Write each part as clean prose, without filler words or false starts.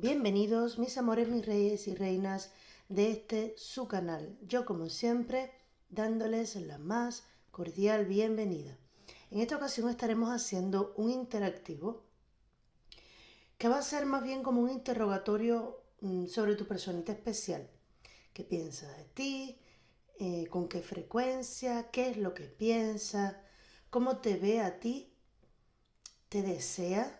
Bienvenidos mis amores, mis reyes y reinas de su canal. Yo como siempre dándoles la más cordial bienvenida. En esta ocasión estaremos haciendo un interactivo que va a ser más bien como un interrogatorio sobre tu personita especial. ¿Qué piensa de ti? ¿Con qué frecuencia? ¿Qué es lo que piensa? ¿Cómo te ve a ti? ¿Te desea?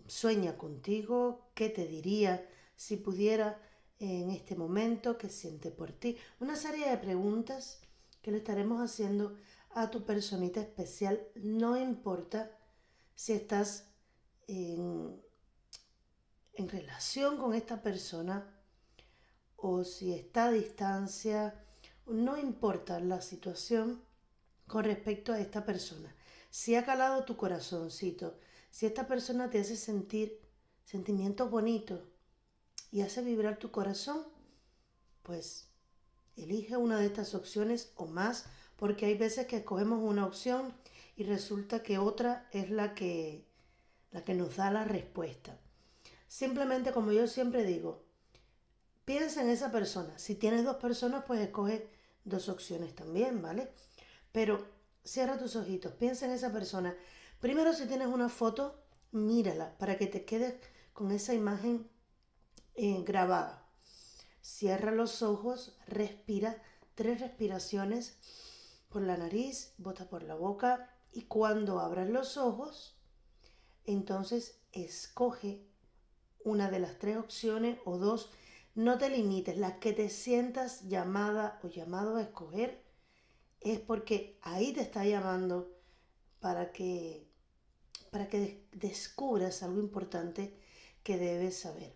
¿Sueña contigo? ¿Qué te diría si pudiera en este momento? ¿Qué siente por ti? Una serie de preguntas que le estaremos haciendo a tu personita especial. No importa si estás en, en relación con esta persona o si está a distancia. No importa la situación con respecto a esta persona. Si ha calado tu corazoncito, si esta persona te hace sentir sentimientos bonitos y hace vibrar tu corazón, pues elige una de estas opciones o más, porque hay veces que escogemos una opción y resulta que otra es la que nos da la respuesta. Simplemente, como yo siempre digo, piensa en esa persona. Si tienes dos personas, pues escoge dos opciones también, ¿vale? Pero cierra tus ojitos, piensa en esa persona. Primero, si tienes una foto, mírala para que te quedes con esa imagen grabada. Cierra los ojos, respira 3 respiraciones por la nariz, bota por la boca y cuando abras los ojos, entonces escoge una de las 3 opciones o dos. No te limites, las que te sientas llamada o llamado a escoger es porque ahí te está llamando para que, descubras algo importante que debes saber.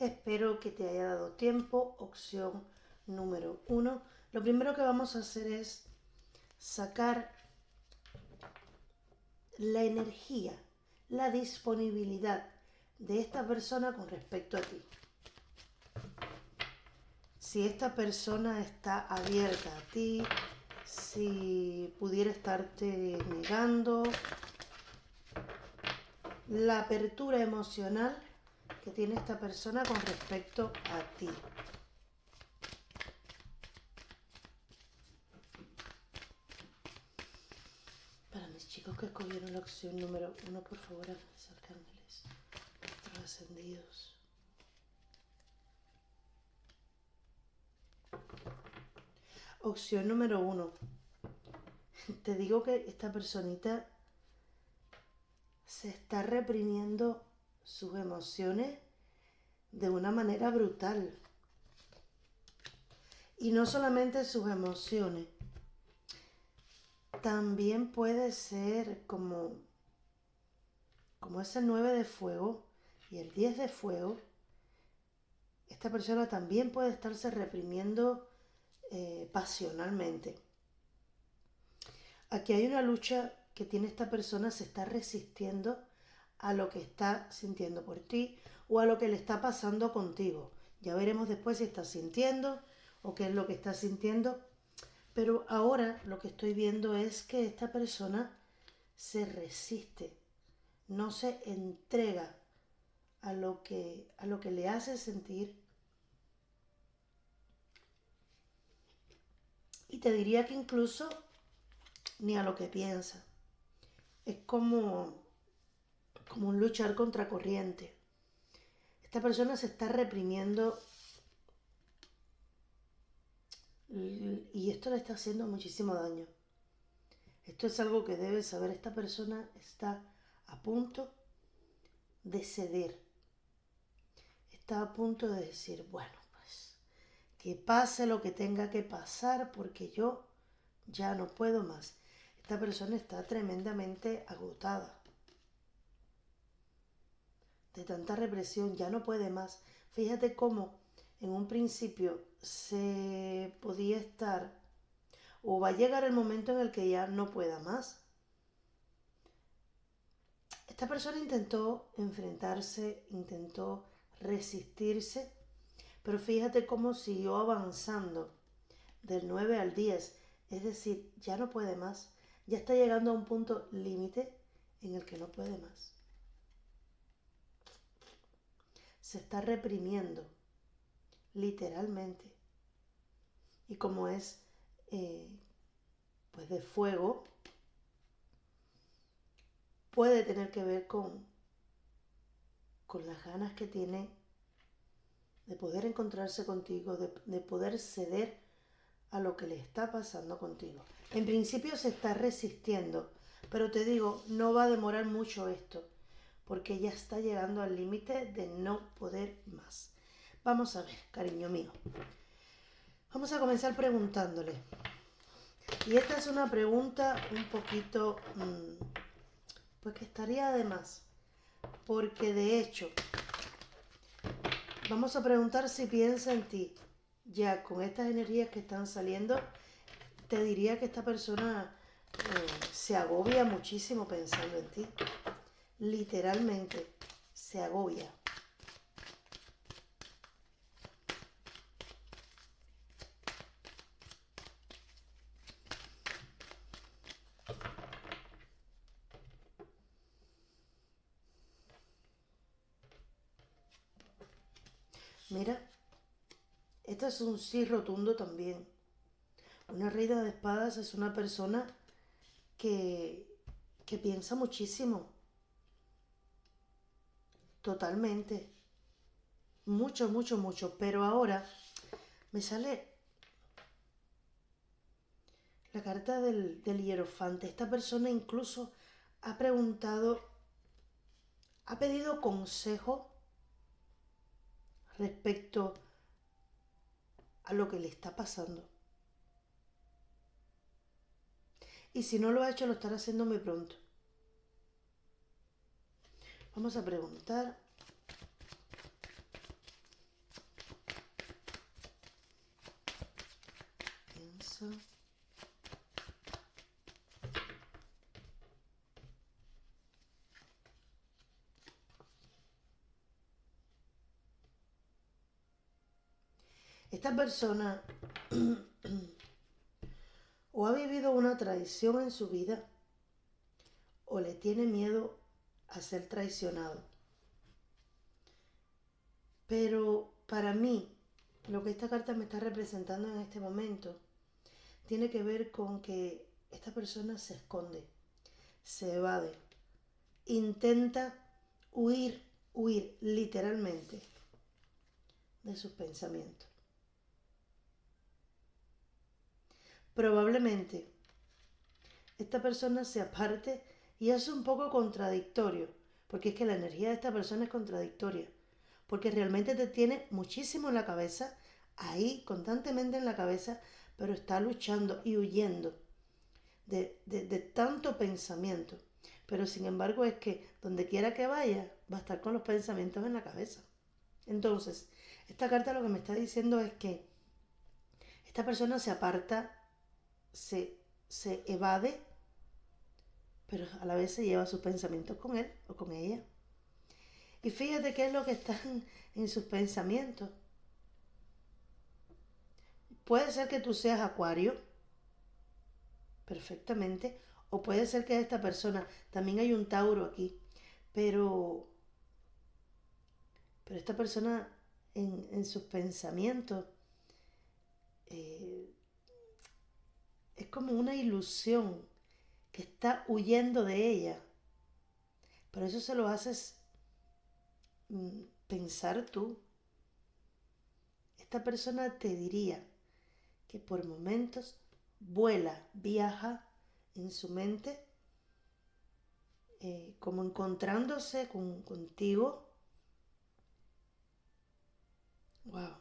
Espero que te haya dado tiempo. Opción número 1. Lo primero que vamos a hacer es sacar la energía, la disponibilidad de esta persona con respecto a ti. Si esta persona está abierta a ti, si pudiera estarte negando, la apertura emocional que tiene esta persona con respecto a ti. Para mis chicos que escogieron la opción número 1, por favor, a mis arcángeles, nuestros ascendidos. Opción número 1. Te digo que esta personita se está reprimiendo sus emociones de una manera brutal. Y no solamente sus emociones, también puede ser como ese 9 de fuego y el 10 de fuego. Esta persona también puede estarse reprimiendo pasionalmente. Aquí hay una lucha que tiene esta persona, se está resistiendo a lo que está sintiendo por ti o a lo que le está pasando contigo. Ya veremos después si está sintiendo o qué es lo que está sintiendo. Pero ahora lo que estoy viendo es que esta persona se resiste, no se entrega a lo que le hace sentir. Y te diría que incluso ni a lo que piensa. Es como un luchar contra corriente. Esta persona se está reprimiendo y esto le está haciendo muchísimo daño. Esto es algo que debe saber. Esta persona está a punto de ceder. Está a punto de decir, bueno, pues que pase lo que tenga que pasar porque yo ya no puedo más. Esta persona está tremendamente agotada de tanta represión, ya no puede más. Fíjate cómo en un principio se podía estar o va a llegar el momento en el que ya no pueda más. Esta persona intentó enfrentarse, intentó resistirse, pero fíjate cómo siguió avanzando del 9 al 10. Es decir, ya no puede más. Ya está llegando a un punto límite en el que no puede más. Se está reprimiendo, literalmente. Y como es pues de fuego, puede tener que ver con las ganas que tiene de poder encontrarse contigo, de poder ceder a lo que le está pasando contigo. En principio se está resistiendo, pero te digo, no va a demorar mucho esto, porque ya está llegando al límite de no poder más. Vamos a ver, cariño mío. Vamos a comenzar preguntándole. Y esta es una pregunta un poquito, pues que estaría de más, porque de hecho, vamos a preguntar si piensa en ti. Ya con estas energías que están saliendo, te diría que esta persona se agobia muchísimo pensando en ti. Literalmente, se agobia. Mira, este es un sí rotundo también. Una reina de espadas es una persona que, que piensa muchísimo. Totalmente. Mucho, mucho, mucho. Pero ahora me sale la carta del hierofante. Esta persona incluso ha preguntado, ha pedido consejo respecto a lo que le está pasando. Y si no lo ha hecho, lo estará haciendo muy pronto. Vamos a preguntar. Piensa. Esta persona o ha vivido una traición en su vida o le tiene miedo a ser traicionado. Pero para mí, lo que esta carta me está representando en este momento tiene que ver con que esta persona se esconde, se evade, intenta huir literalmente de sus pensamientos. Probablemente esta persona se aparte y es un poco contradictorio, porque es que la energía de esta persona es contradictoria, porque realmente te tiene muchísimo en la cabeza, ahí constantemente en la cabeza, pero está luchando y huyendo de tanto pensamiento. Pero sin embargo es que donde quiera que vaya va a estar con los pensamientos en la cabeza. Entonces, esta carta lo que me está diciendo es que esta persona se aparta, se evade, pero a la vez se lleva sus pensamientos con él o con ella. Y fíjate qué es lo que está en sus pensamientos. Puede ser que tú seas Acuario, perfectamente, o puede ser que esta persona, también hay un Tauro aquí, pero esta persona en sus pensamientos eh, es como una ilusión que está huyendo de ella. Pero eso se lo haces pensar tú. Esta persona te diría que por momentos vuela, viaja en su mente, como encontrándose contigo. Wow.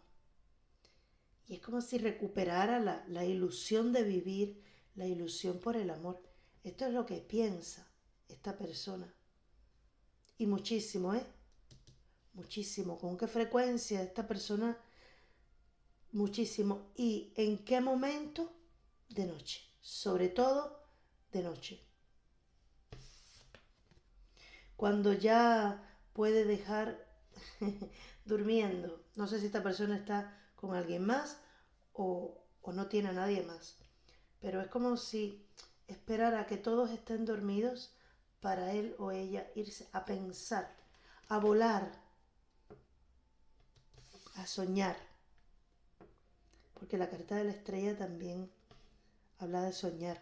Y es como si recuperara la ilusión de vivir, la ilusión por el amor. Esto es lo que piensa esta persona. Y muchísimo, ¿eh? Muchísimo. ¿Con qué frecuencia esta persona? Muchísimo. ¿Y en qué momento? De noche. Sobre todo de noche. cuando ya puede dejar durmiendo. No sé si esta persona está con alguien más o no tiene a nadie más. Pero es como si esperara a que todos estén dormidos para él o ella irse a pensar, a volar, a soñar. Porque la carta de la estrella también habla de soñar.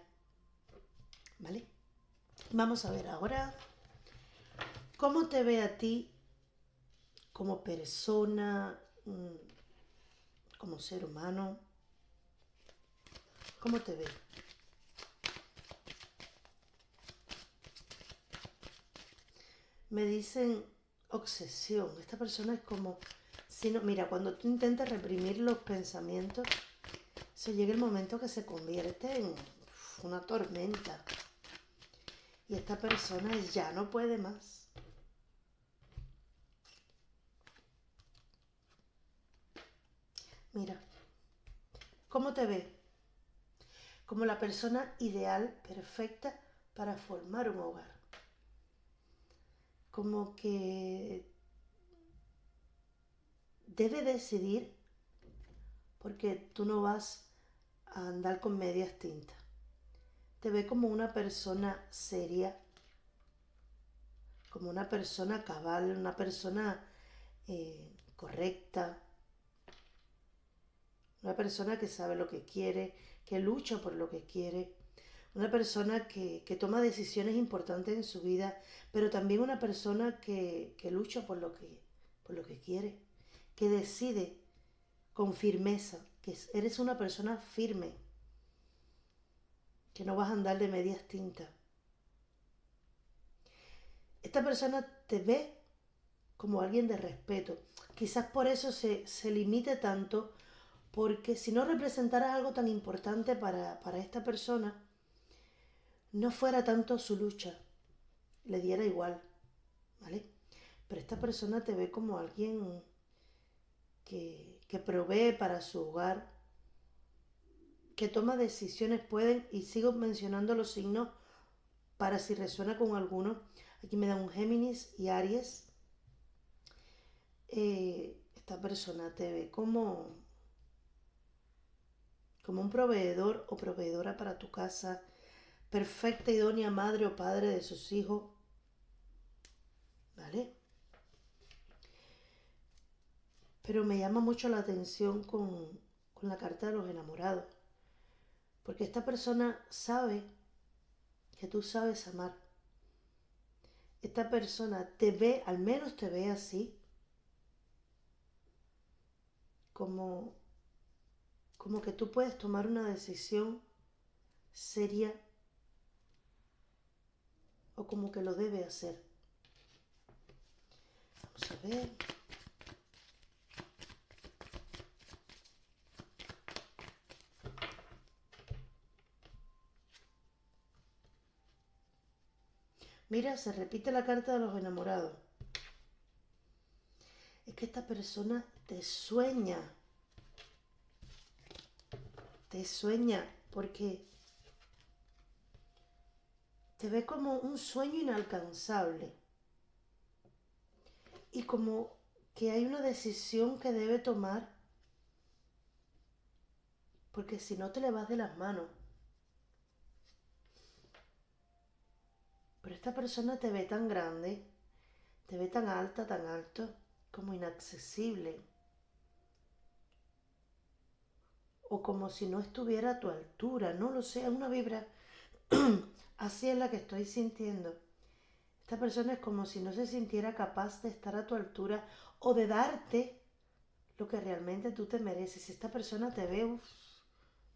¿Vale? Vamos a ver ahora cómo te ve a ti como persona, como ser humano. ¿Cómo te ve? Me dicen obsesión. Esta persona es como, si no, mira, cuando tú intentas reprimir los pensamientos, se llega el momento que se convierte en una tormenta. Y esta persona ya no puede más. Mira, ¿cómo te ve? Como la persona ideal, perfecta para formar un hogar. Como que debe decidir porque tú no vas a andar con medias tintas. Te ve como una persona seria, como una persona cabal, una persona correcta, una persona que sabe lo que quiere, que lucha por lo que quiere, una persona que toma decisiones importantes en su vida, pero también una persona que lucha por lo que quiere, que decide con firmeza, que eres una persona firme, que no vas a andar de medias tintas. Esta persona te ve como alguien de respeto. Quizás por eso se limite tanto, porque si no representaras algo tan importante para esta persona, no fuera tanto su lucha, le diera igual, ¿vale? Pero esta persona te ve como alguien que provee para su hogar, que toma decisiones, pueden, y sigo mencionando los signos para si resuena con alguno. Aquí me da un Géminis y Aries. Esta persona te ve como un proveedor o proveedora para tu casa, perfecta, idónea madre o padre de sus hijos, ¿vale? Pero me llama mucho la atención con la carta de los enamorados, porque esta persona sabe que tú sabes amar. Esta persona te ve, al menos te ve así, como, como que tú puedes tomar una decisión seria o como que lo debe hacer. Vamos a ver. Mira, se repite la carta de los enamorados. Es que esta persona te sueña porque te ve como un sueño inalcanzable y como que hay una decisión que debe tomar porque si no te le vas de las manos. Pero esta persona te ve tan grande, te ve tan alta, tan alto, como inaccesible. O como si no estuviera a tu altura, no lo sé, es una vibra. Así es la que estoy sintiendo. Esta persona es como si no se sintiera capaz de estar a tu altura o de darte lo que realmente tú te mereces. Esta persona te ve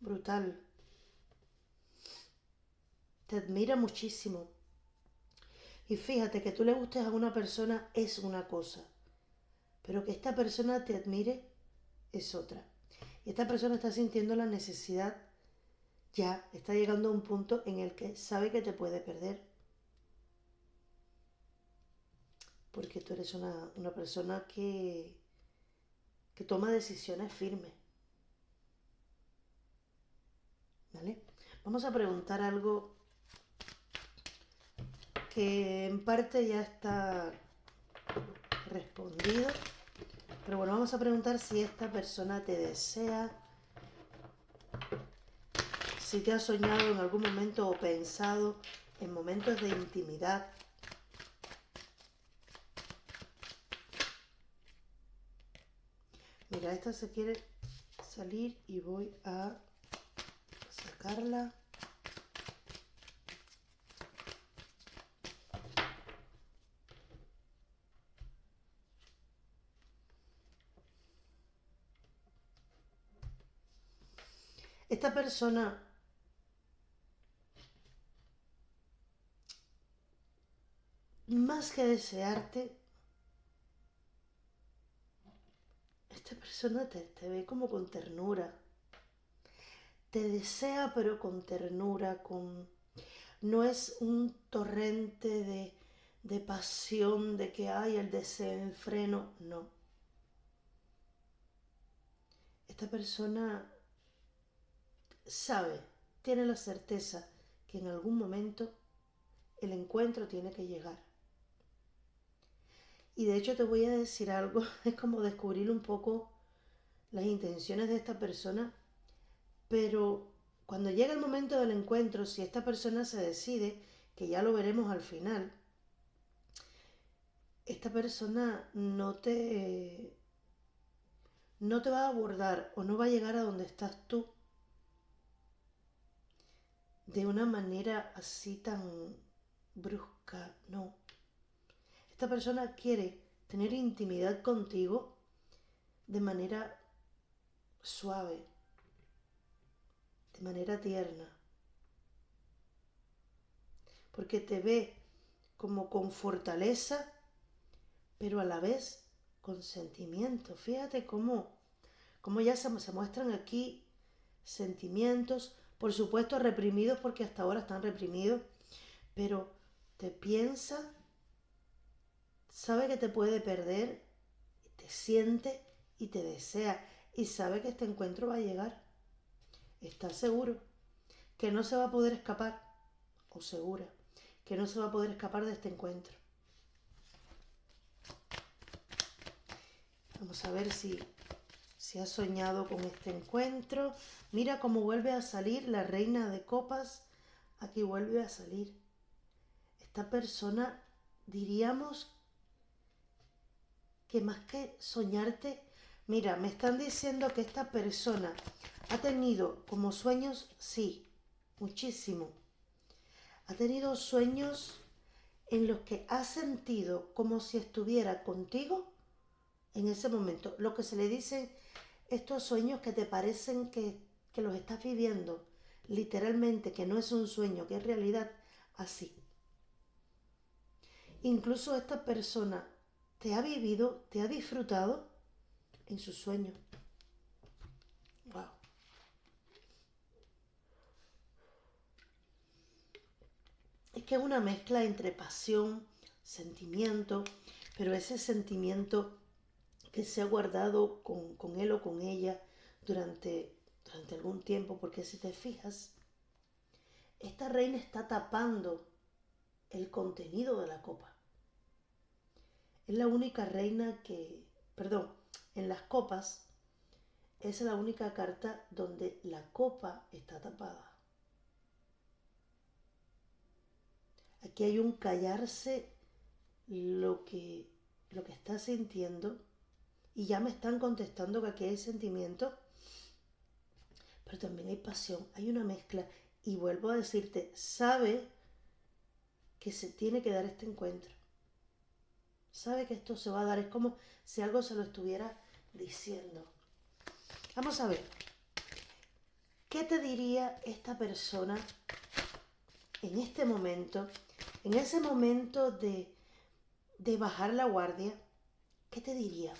brutal, te admira muchísimo. Y fíjate que tú le gustes a una persona es una cosa, pero que esta persona te admire es otra. Y esta persona está sintiendo la necesidad, ya está llegando a un punto en el que sabe que te puede perder. Porque tú eres una persona que toma decisiones firmes. ¿Vale? Vamos a preguntar algo que en parte ya está respondido. Pero bueno, vamos a preguntar si esta persona te desea, si te has soñado en algún momento o pensado en momentos de intimidad. Mira, esta se quiere salir y voy a sacarla. Esta persona más que desearte, esta persona te ve como con ternura. Te desea pero con ternura, no es un torrente de pasión, de que hay el desenfreno, no. Esta persona sabe, tiene la certeza que en algún momento el encuentro tiene que llegar. Y de hecho te voy a decir algo, es como descubrir un poco las intenciones de esta persona, pero cuando llega el momento del encuentro, si esta persona se decide, que ya lo veremos al final, esta persona no te va a abordar o no va a llegar a donde estás tú de una manera así tan brusca, no. Esta persona quiere tener intimidad contigo de manera suave, de manera tierna, porque te ve como con fortaleza, pero a la vez con sentimiento. Fíjate cómo ya se muestran aquí sentimientos, por supuesto reprimidos porque hasta ahora están reprimidos, pero te piensa, sabe que te puede perder, te siente y te desea y sabe que este encuentro va a llegar. Está seguro que no se va a poder escapar, o segura que no se va a poder escapar de este encuentro. Vamos a ver si has soñado con este encuentro. Mira cómo vuelve a salir la reina de copas. Aquí vuelve a salir. Esta persona, diríamos que más que soñarte, mira, me están diciendo que esta persona ha tenido como sueños, sí, muchísimo. Ha tenido sueños en los que ha sentido como si estuviera contigo en ese momento. Lo que se le dice, estos sueños que te parecen que los estás viviendo, literalmente, que no es un sueño, que es realidad, así. Incluso esta persona te ha vivido, te ha disfrutado en sus sueños. Wow. Es que es una mezcla entre pasión, sentimiento, pero ese sentimiento que se ha guardado con él o con ella durante algún tiempo, porque si te fijas, esta reina está tapando el contenido de la copa. Es la única reina en las copas es la única carta donde la copa está tapada. Aquí hay un callarse lo que está sintiendo y ya me están contestando que aquí hay sentimiento, pero también hay pasión, hay una mezcla y vuelvo a decirte, sabe que se tiene que dar este encuentro. Sabe que esto se va a dar, es como si algo se lo estuviera diciendo. Vamos a ver, ¿qué te diría esta persona en este momento, en ese momento de bajar la guardia? ¿Qué te diría?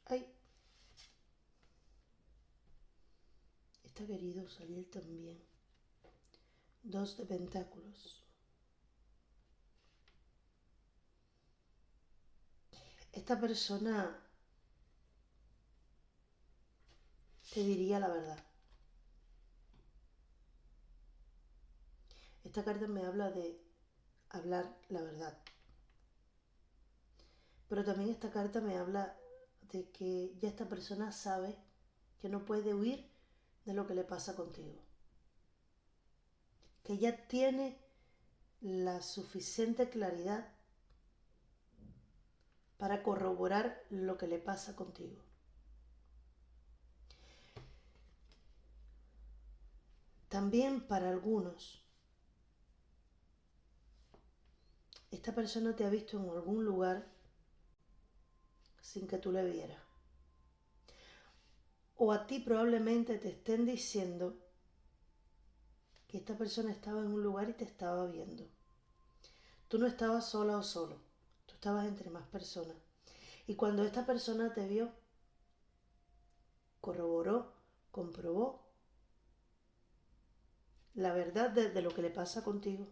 Ay, está querido salir también. 2 de pentáculos. esta persona te diría la verdad. Esta carta me habla de hablar la verdad. Pero también esta carta me habla de que ya esta persona sabe que no puede huir de lo que le pasa contigo. Que ya tiene la suficiente claridad para corroborar lo que le pasa contigo. También para algunos, esta persona te ha visto en algún lugar sin que tú le vieras. O a ti probablemente te estén diciendo que esta persona estaba en un lugar y te estaba viendo. Tú no estabas sola o solo, tú estabas entre más personas. Y cuando esta persona te vio, corroboró, comprobó la verdad de lo que le pasa contigo.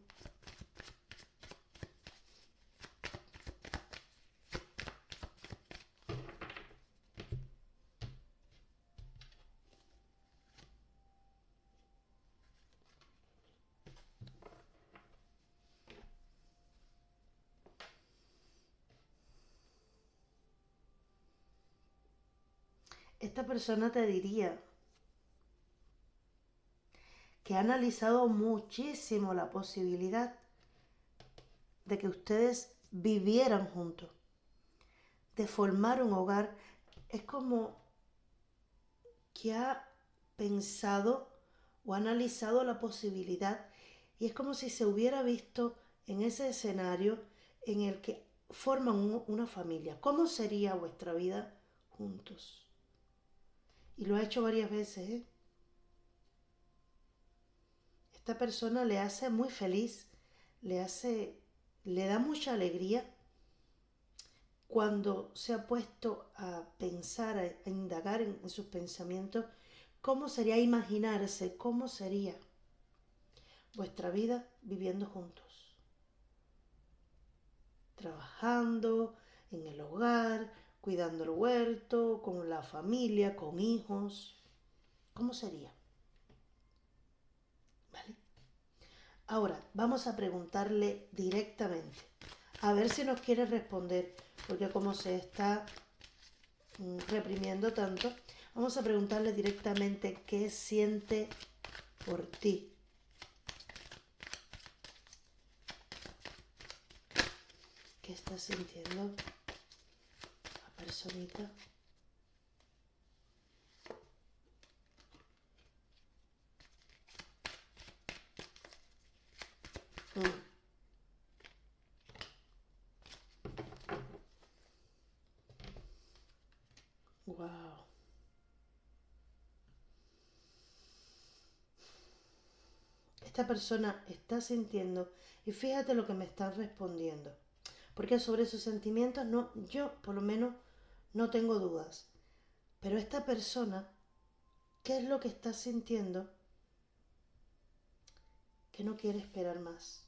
Esta persona te diría que ha analizado muchísimo la posibilidad de que ustedes vivieran juntos, de formar un hogar. Es como que ha pensado o ha analizado la posibilidad y es como si se hubiera visto en ese escenario en el que forman una familia. ¿Cómo sería vuestra vida juntos? Y lo ha hecho varias veces, ¿eh? Esta persona le hace muy feliz, le da mucha alegría cuando se ha puesto a pensar, a indagar en sus pensamientos, cómo sería imaginarse, cómo sería vuestra vida viviendo juntos, trabajando en el hogar, cuidando el huerto, con la familia, con hijos. ¿Cómo sería? ¿Vale? Ahora vamos a preguntarle directamente, a ver si nos quiere responder, porque como se está reprimiendo tanto, vamos a preguntarle directamente qué siente por ti. ¿Qué está sintiendo la personita? Wow. Esta persona está sintiendo, y fíjate lo que me están respondiendo, porque sobre sus sentimientos no, yo por lo menos no tengo dudas, pero esta persona, ¿qué es lo que está sintiendo? Que no quiere esperar más,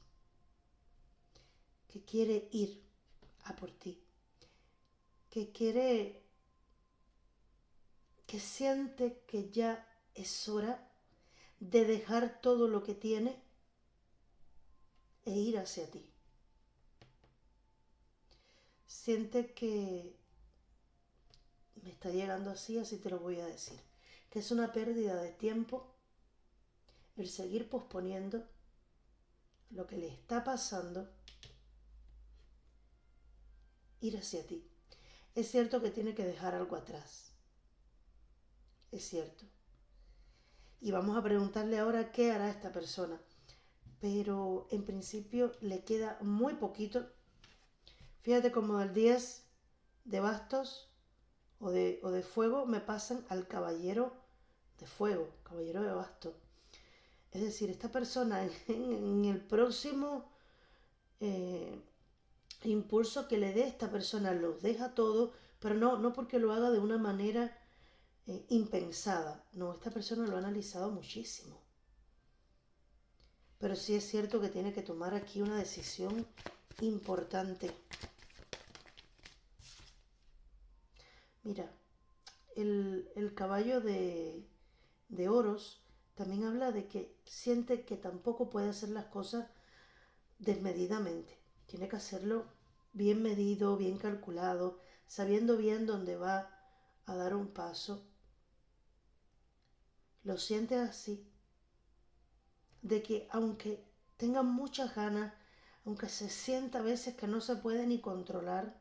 que quiere ir a por ti, que quiere, que siente que ya es hora de dejar todo lo que tiene e ir hacia ti. Siente que me está llegando así, así te lo voy a decir, que es una pérdida de tiempo el seguir posponiendo lo que le está pasando, ir hacia ti. Es cierto que tiene que dejar algo atrás, es cierto. Y vamos a preguntarle ahora qué hará esta persona. Pero en principio le queda muy poquito. Fíjate como del 10 de bastos o de fuego me pasan al caballero de fuego, caballero de bastos. Es decir, esta persona en el próximo impulso que le dé, esta persona los deja todo, pero no porque lo haga de una manera impensada. No, esta persona lo ha analizado muchísimo. Pero sí es cierto que tiene que tomar aquí una decisión importante. Mira, el caballo de oros también habla de que siente que tampoco puede hacer las cosas desmedidamente. Tiene que hacerlo bien medido, bien calculado, sabiendo bien dónde va a dar un paso. Lo siente así, de que aunque tenga muchas ganas, aunque se sienta a veces que no se puede ni controlar,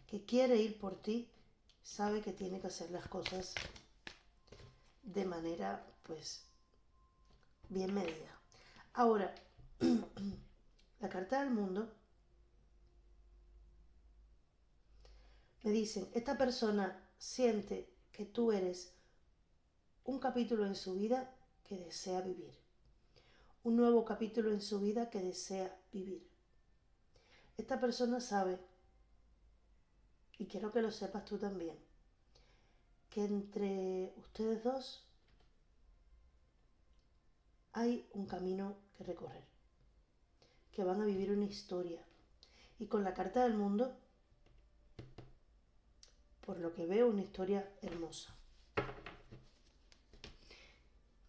que quiere ir por ti, sabe que tiene que hacer las cosas de manera, pues, bien medida. Ahora, la carta del mundo me dicen, esta persona siente que tú eres un capítulo en su vida que desea vivir. Un nuevo capítulo en su vida que desea vivir. Esta persona sabe, y quiero que lo sepas tú también, que entre ustedes dos hay un camino que recorrer, que van a vivir una historia. Y con la carta del mundo, por lo que veo, una historia hermosa.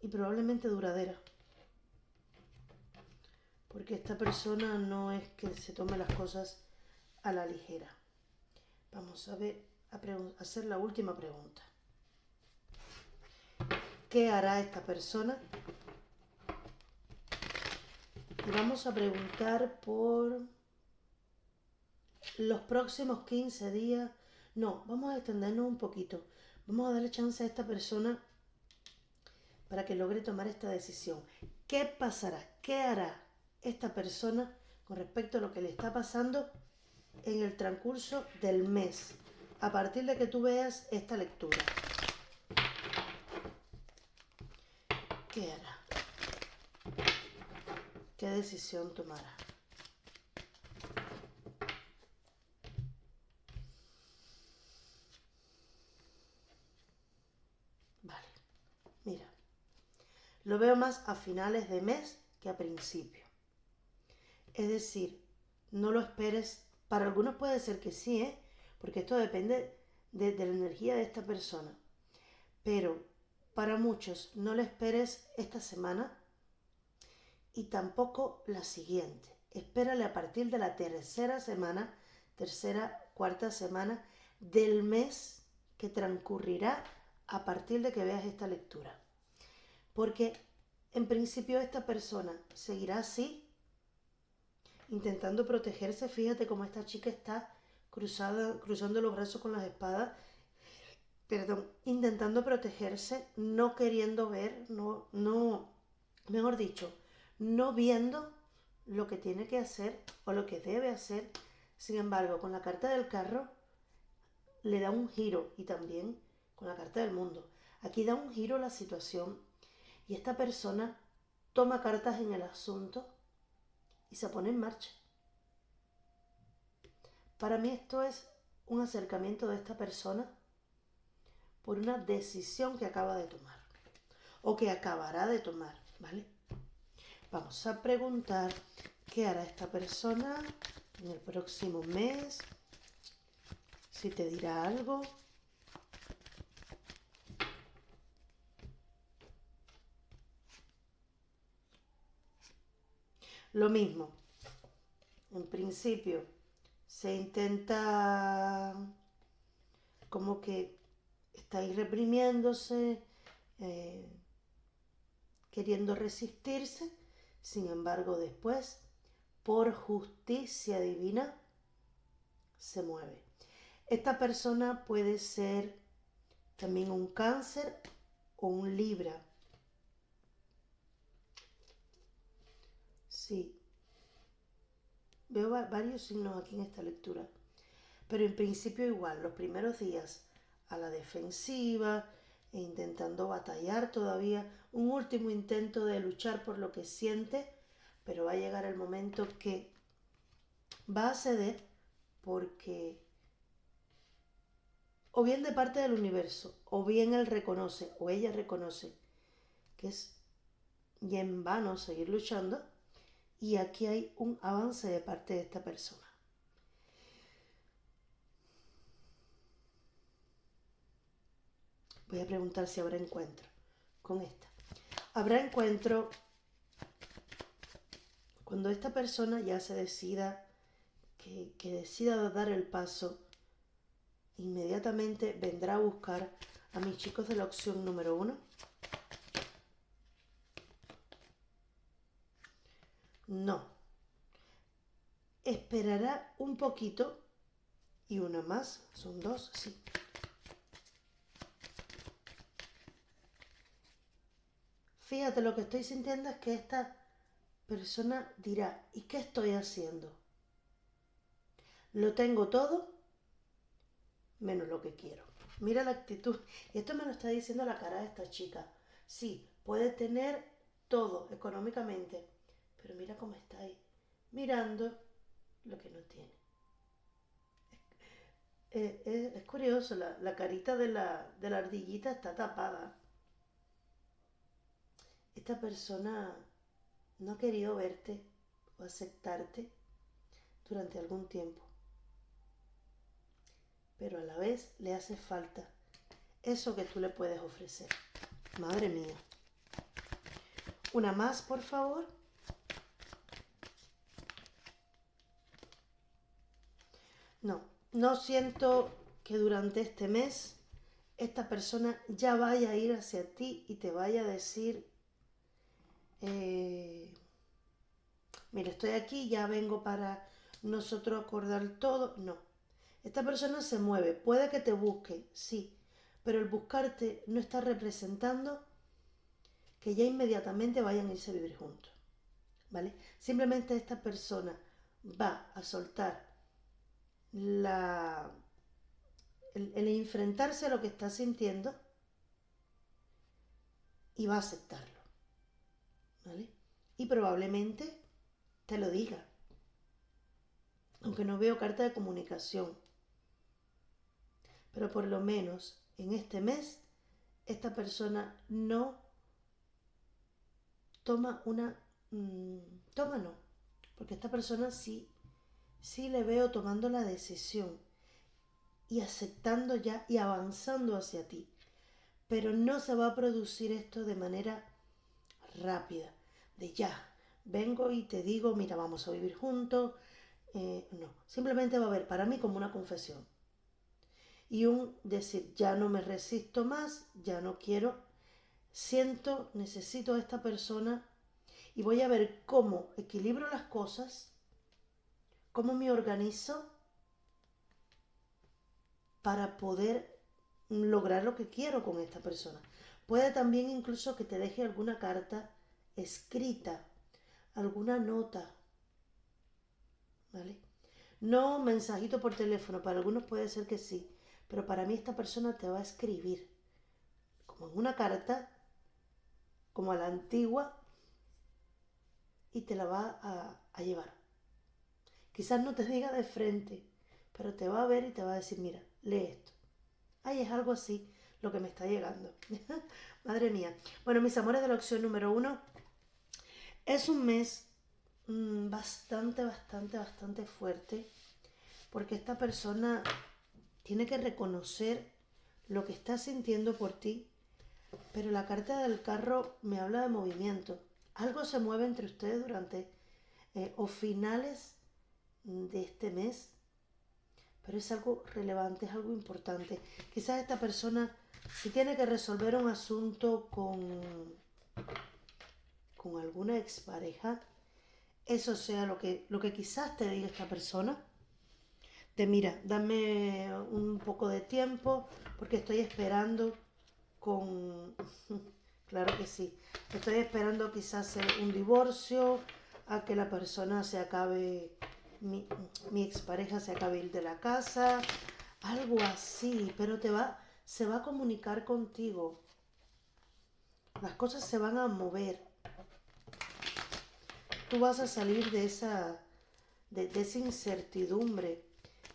Y probablemente duradera. Porque esta persona no es que se tome las cosas a la ligera. Vamos a ver, a hacer la última pregunta. ¿Qué hará esta persona? Y vamos a preguntar por los próximos 15 días. No, vamos a extendernos un poquito. Vamos a darle chance a esta persona para que logre tomar esta decisión. ¿Qué pasará? ¿Qué hará esta persona con respecto a lo que le está pasando en el transcurso del mes? A partir de que tú veas esta lectura. ¿Qué hará? ¿Qué decisión tomará? Vale, mira. Lo veo más a finales de mes que a principio. Es decir, no lo esperes. Para algunos puede ser que sí, porque esto depende de la energía de esta persona. Pero para muchos no lo esperes esta semana y tampoco la siguiente. Espérale a partir de la tercera, cuarta semana del mes que transcurrirá a partir de que veas esta lectura. Porque en principio esta persona seguirá así, intentando protegerse. Fíjate cómo esta chica está cruzando los brazos con las espadas, intentando protegerse, no queriendo ver, mejor dicho, no viendo lo que tiene que hacer o lo que debe hacer. Sin embargo, con la carta del carro le da un giro, y también con la carta del mundo. Aquí da un giro la situación y esta persona toma cartas en el asunto y se pone en marcha. Para mí esto es un acercamiento de esta persona por una decisión que acaba de tomar o que acabará de tomar, ¿vale? Vamos a preguntar qué hará esta persona en el próximo mes, si te dirá algo. Lo mismo, en principio se intenta como que estáis reprimiéndose, queriendo resistirse. Sin embargo, después, por justicia divina, se mueve. Esta persona puede ser también un Cáncer o un Libra. Sí, veo varios signos aquí en esta lectura, pero en principio igual, los primeros días a la defensiva, e intentando batallar todavía, un último intento de luchar por lo que siente, pero va a llegar el momento que va a ceder, porque o bien de parte del universo, o bien él reconoce, o ella reconoce, que es ya en vano seguir luchando, y aquí hay un avance de parte de esta persona. Voy a preguntar si habrá encuentro con esta. Habrá encuentro cuando esta persona ya se decida, que decida dar el paso. Inmediatamente vendrá a buscar a mis chicos de la opción número 1. No. Esperará un poquito y una más. Son 2, sí. Fíjate, lo que estoy sintiendo es que esta persona dirá, ¿y qué estoy haciendo? Lo tengo todo menos lo que quiero. Mira la actitud. Y esto me lo está diciendo la cara de esta chica. Sí, puede tener todo económicamente, pero mira cómo está ahí, mirando lo que no tiene. Es curioso, la carita de la ardillita está tapada. Esta persona no ha querido verte o aceptarte durante algún tiempo, pero a la vez le hace falta eso que tú le puedes ofrecer. Madre mía. Una más, por favor. No siento que durante este mes esta persona ya vaya a ir hacia ti y te vaya a decir, mira, estoy aquí, ya vengo para nosotros acordar todo. No. Esta persona se mueve, puede que te busque, sí, pero el buscarte no está representando que ya inmediatamente vayan a irse a vivir juntos, ¿vale? Simplemente esta persona va a soltar el enfrentarse a lo que está sintiendo y va a aceptarlo, ¿vale? Y probablemente te lo diga, aunque no veo carta de comunicación, pero por lo menos en este mes esta persona no toma una... toma no, porque esta persona sí le veo tomando la decisión y aceptando ya y avanzando hacia ti, pero no se va a producir esto de manera rápida, de ya, vengo y te digo, mira, vamos a vivir juntos. No, simplemente va a haber para mí como una confesión y un decir, ya no me resisto más, ya no quiero, siento, necesito a esta persona y voy a ver cómo equilibro las cosas, cómo me organizo para poder lograr lo que quiero con esta persona. Puede también incluso que te deje alguna carta escrita, alguna nota, ¿vale? No mensajito por teléfono, para algunos puede ser que sí, pero para mí esta persona te va a escribir como en una carta, como a la antigua, y te la va a llevar. Quizás no te diga de frente, pero te va a ver y te va a decir, mira, lee esto. Ay, es algo así lo que me está llegando. Madre mía. Bueno, mis amores de la opción número 1, es un mes bastante fuerte, porque esta persona tiene que reconocer lo que está sintiendo por ti, pero la carta del carro me habla de movimiento. Algo se mueve entre ustedes durante o finales de este mes, pero es algo relevante, es algo importante. Quizás esta persona, si tiene que resolver un asunto con alguna expareja, eso sea lo que quizás te diga esta persona, de mira, dame un poco de tiempo porque estoy esperando con... Claro que sí, estoy esperando quizás un divorcio, a que la persona se acabe, mi expareja se acabe ir de la casa, algo así, pero se va a comunicar contigo, las cosas se van a mover, tú vas a salir de esa incertidumbre,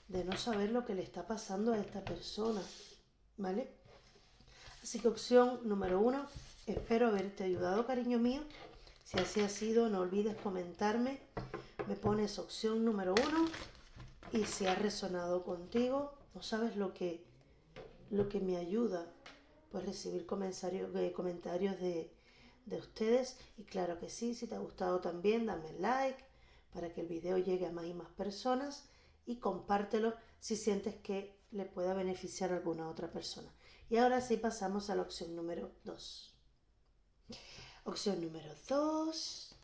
de no saber lo que le está pasando a esta persona, ¿vale? Así que opción número 1, espero haberte ayudado, cariño mío. Si así ha sido, no olvides comentarme, me pones opción número 1 y si ha resonado contigo, no sabes lo que me ayuda pues recibir comentarios de ustedes. Y claro que sí, si te ha gustado también, dame like para que el video llegue a más y más personas y compártelo si sientes que le pueda beneficiar a alguna otra persona. Y ahora sí pasamos a la opción número 2. Opción número 2.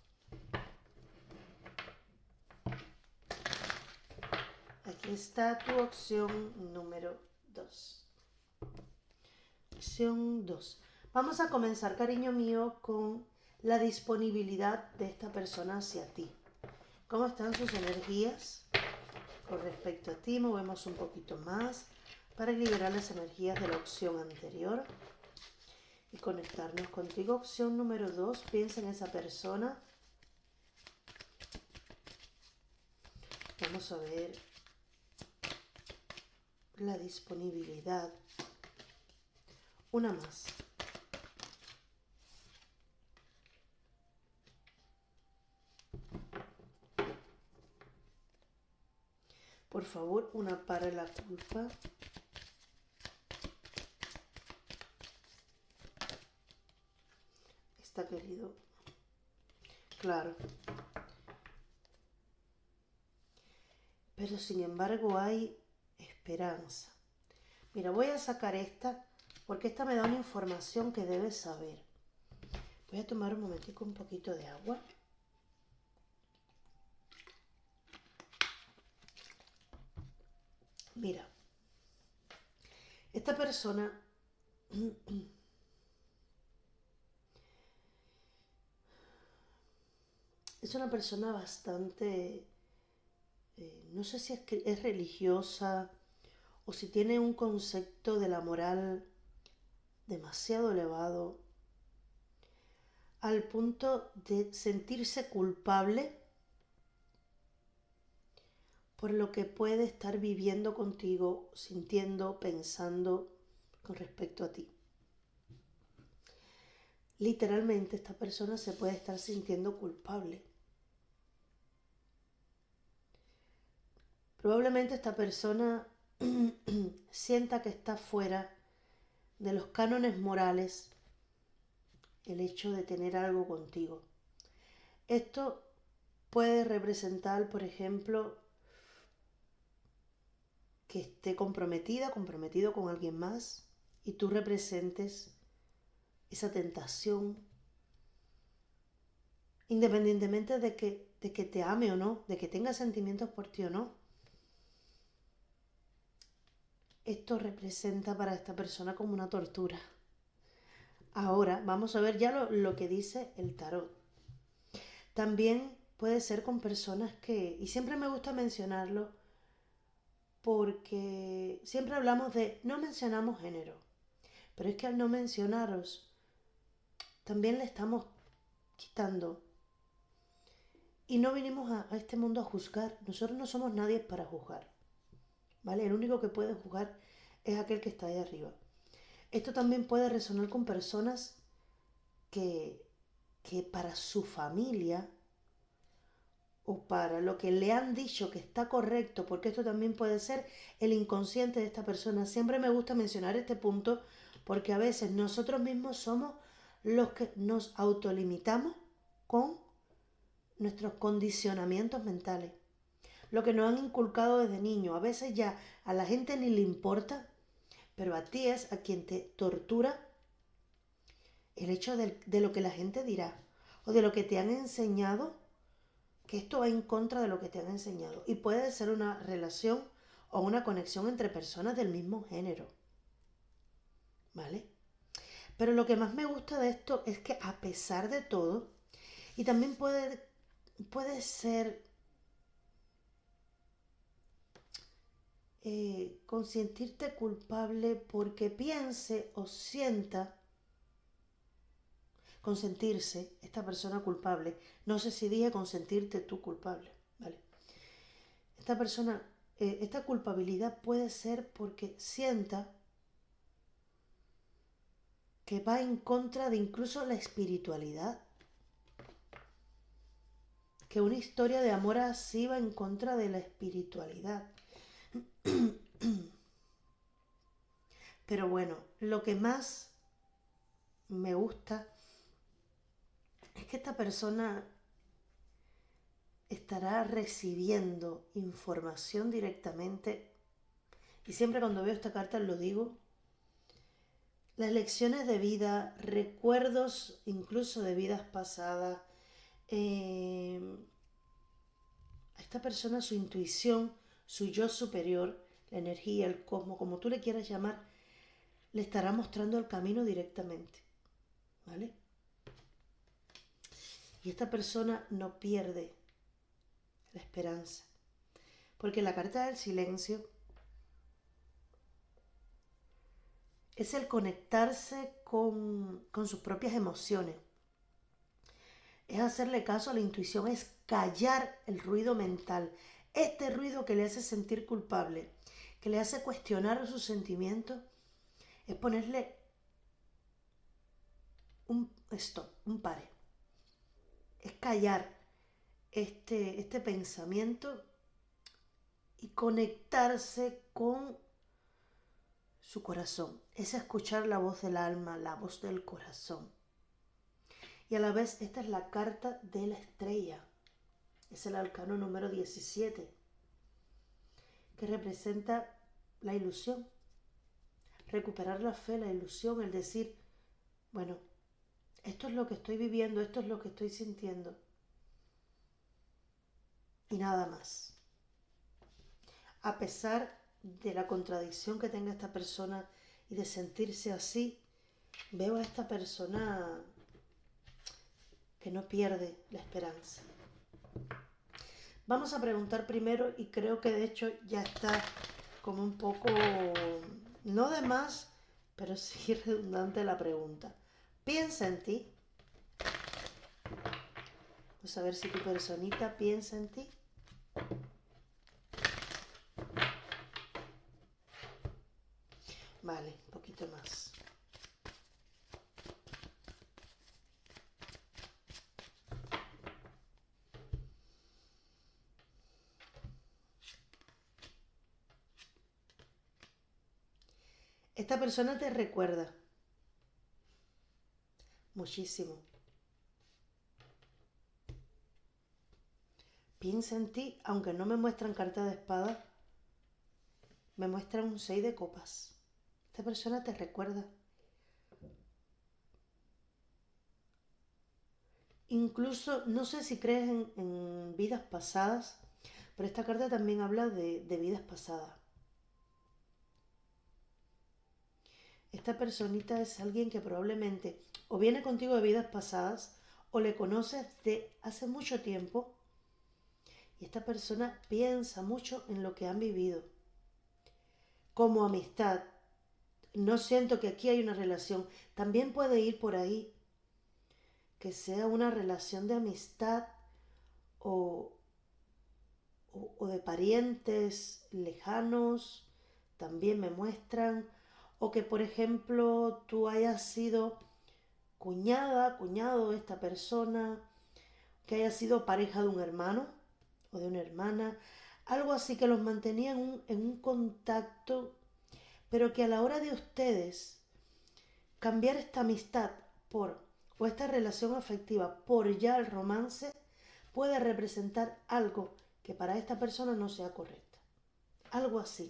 Aquí está tu opción número 2. Opción 2. Vamos a comenzar, cariño mío, con la disponibilidad de esta persona hacia ti. ¿Cómo están sus energías con respecto a ti? Movemos un poquito más para liberar las energías de la opción anterior y conectarnos contigo. Opción número 2. Piensa en esa persona. Vamos a ver la disponibilidad. Una más. Por favor, una para la culpa. Está querido. Claro. Pero sin embargo hay esperanza. Mira, voy a sacar esta porque esta me da una información que debes saber. Voy a tomar un momentico un poquito de agua. Mira, esta persona es una persona bastante, no sé si es religiosa o si tiene un concepto de la moral demasiado elevado al punto de sentirse culpable por lo que puede estar viviendo contigo, sintiendo, pensando con respecto a ti. Literalmente esta persona se puede estar sintiendo culpable. Probablemente esta persona sienta que está fuera de los cánones morales el hecho de tener algo contigo. Esto puede representar, por ejemplo, que esté comprometido con alguien más y tú representes esa tentación, independientemente de que te ame o no, de que tenga sentimientos por ti o no. Esto representa para esta persona como una tortura. Ahora vamos a ver ya lo que dice el tarot. También puede ser con personas que, y siempre me gusta mencionarlo, porque siempre hablamos de, no mencionamos género, pero es que al no mencionaros, también le estamos quitando. Y no vinimos a este mundo a juzgar, nosotros no somos nadie para juzgar, ¿vale? El único que puede juzgar es aquel que está ahí arriba. Esto también puede resonar con personas que para su familia o para lo que le han dicho que está correcto, porque esto también puede ser el inconsciente de esta persona. Siempre me gusta mencionar este punto porque a veces nosotros mismos somos los que nos autolimitamos con nuestros condicionamientos mentales. Lo que nos han inculcado desde niño. A veces ya a la gente ni le importa, pero a ti es a quien te tortura el hecho de lo que la gente dirá o de lo que te han enseñado, que esto va en contra de lo que te han enseñado. Y puede ser una relación o una conexión entre personas del mismo género, ¿vale? Pero lo que más me gusta de esto es que a pesar de todo, y también puede ser con sentirte culpable porque piense o sienta, consentirse, esta persona culpable, no sé si dije consentirte tú culpable, ¿vale? Esta persona, esta culpabilidad puede ser porque sienta que va en contra de incluso la espiritualidad, que una historia de amor así va en contra de la espiritualidad. Pero bueno, lo que más me gusta es que esta persona estará recibiendo información directamente, y siempre cuando veo esta carta lo digo, las lecciones de vida, recuerdos incluso de vidas pasadas. A esta persona su intuición, su yo superior, la energía, el cosmos, como tú le quieras llamar, le estará mostrando el camino directamente, ¿vale? Y esta persona no pierde la esperanza, porque la carta del silencio es el conectarse con sus propias emociones, es hacerle caso a la intuición, es callar el ruido mental, este ruido que le hace sentir culpable, que le hace cuestionar sus sentimientos, es ponerle un stop, un pare, es callar este pensamiento y conectarse con su corazón, es escuchar la voz del alma, la voz del corazón. Y a la vez esta es la carta de la estrella, es el arcano número 17, que representa la ilusión, recuperar la fe, la ilusión, el decir, bueno, esto es lo que estoy viviendo, esto es lo que estoy sintiendo y nada más. A pesar de la contradicción que tenga esta persona y de sentirse así, veo a esta persona que no pierde la esperanza. Vamos a preguntar primero, y creo que de hecho ya está como un poco, no de más, pero sí redundante la pregunta. Piensa en ti. Vamos a ver si tu personita piensa en ti. Vale, un poquito más. Esta persona te recuerda muchísimo. Piensa en ti, aunque no me muestran carta de espada, me muestran un 6 de copas. Esta persona te recuerda. Incluso, no sé si crees en vidas pasadas, pero esta carta también habla de vidas pasadas. Esta personita es alguien que probablemente o viene contigo de vidas pasadas o le conoces de hace mucho tiempo, y esta persona piensa mucho en lo que han vivido. Como amistad, no siento que aquí hay una relación. También puede ir por ahí que sea una relación de amistad o, o de parientes lejanos, también me muestran. O que, por ejemplo, tú hayas sido cuñada, cuñado de esta persona, que haya sido pareja de un hermano o de una hermana, algo así que los mantenía en un contacto, pero que a la hora de ustedes cambiar esta amistad por, o esta relación afectiva por ya el romance, puede representar algo que para esta persona no sea correcta. Algo así.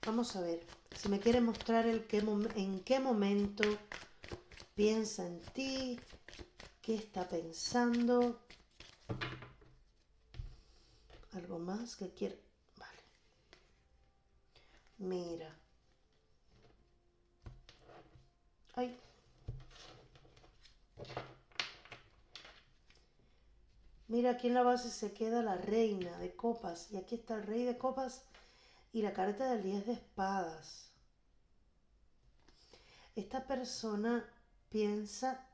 Vamos a ver si me quiere mostrar en qué momento piensa en ti, qué está pensando. Algo más que quiere. Vale. Mira. Ay. Mira, aquí en la base se queda la reina de copas. Y aquí está el rey de copas y la carta del 10 de espadas. Esta persona piensa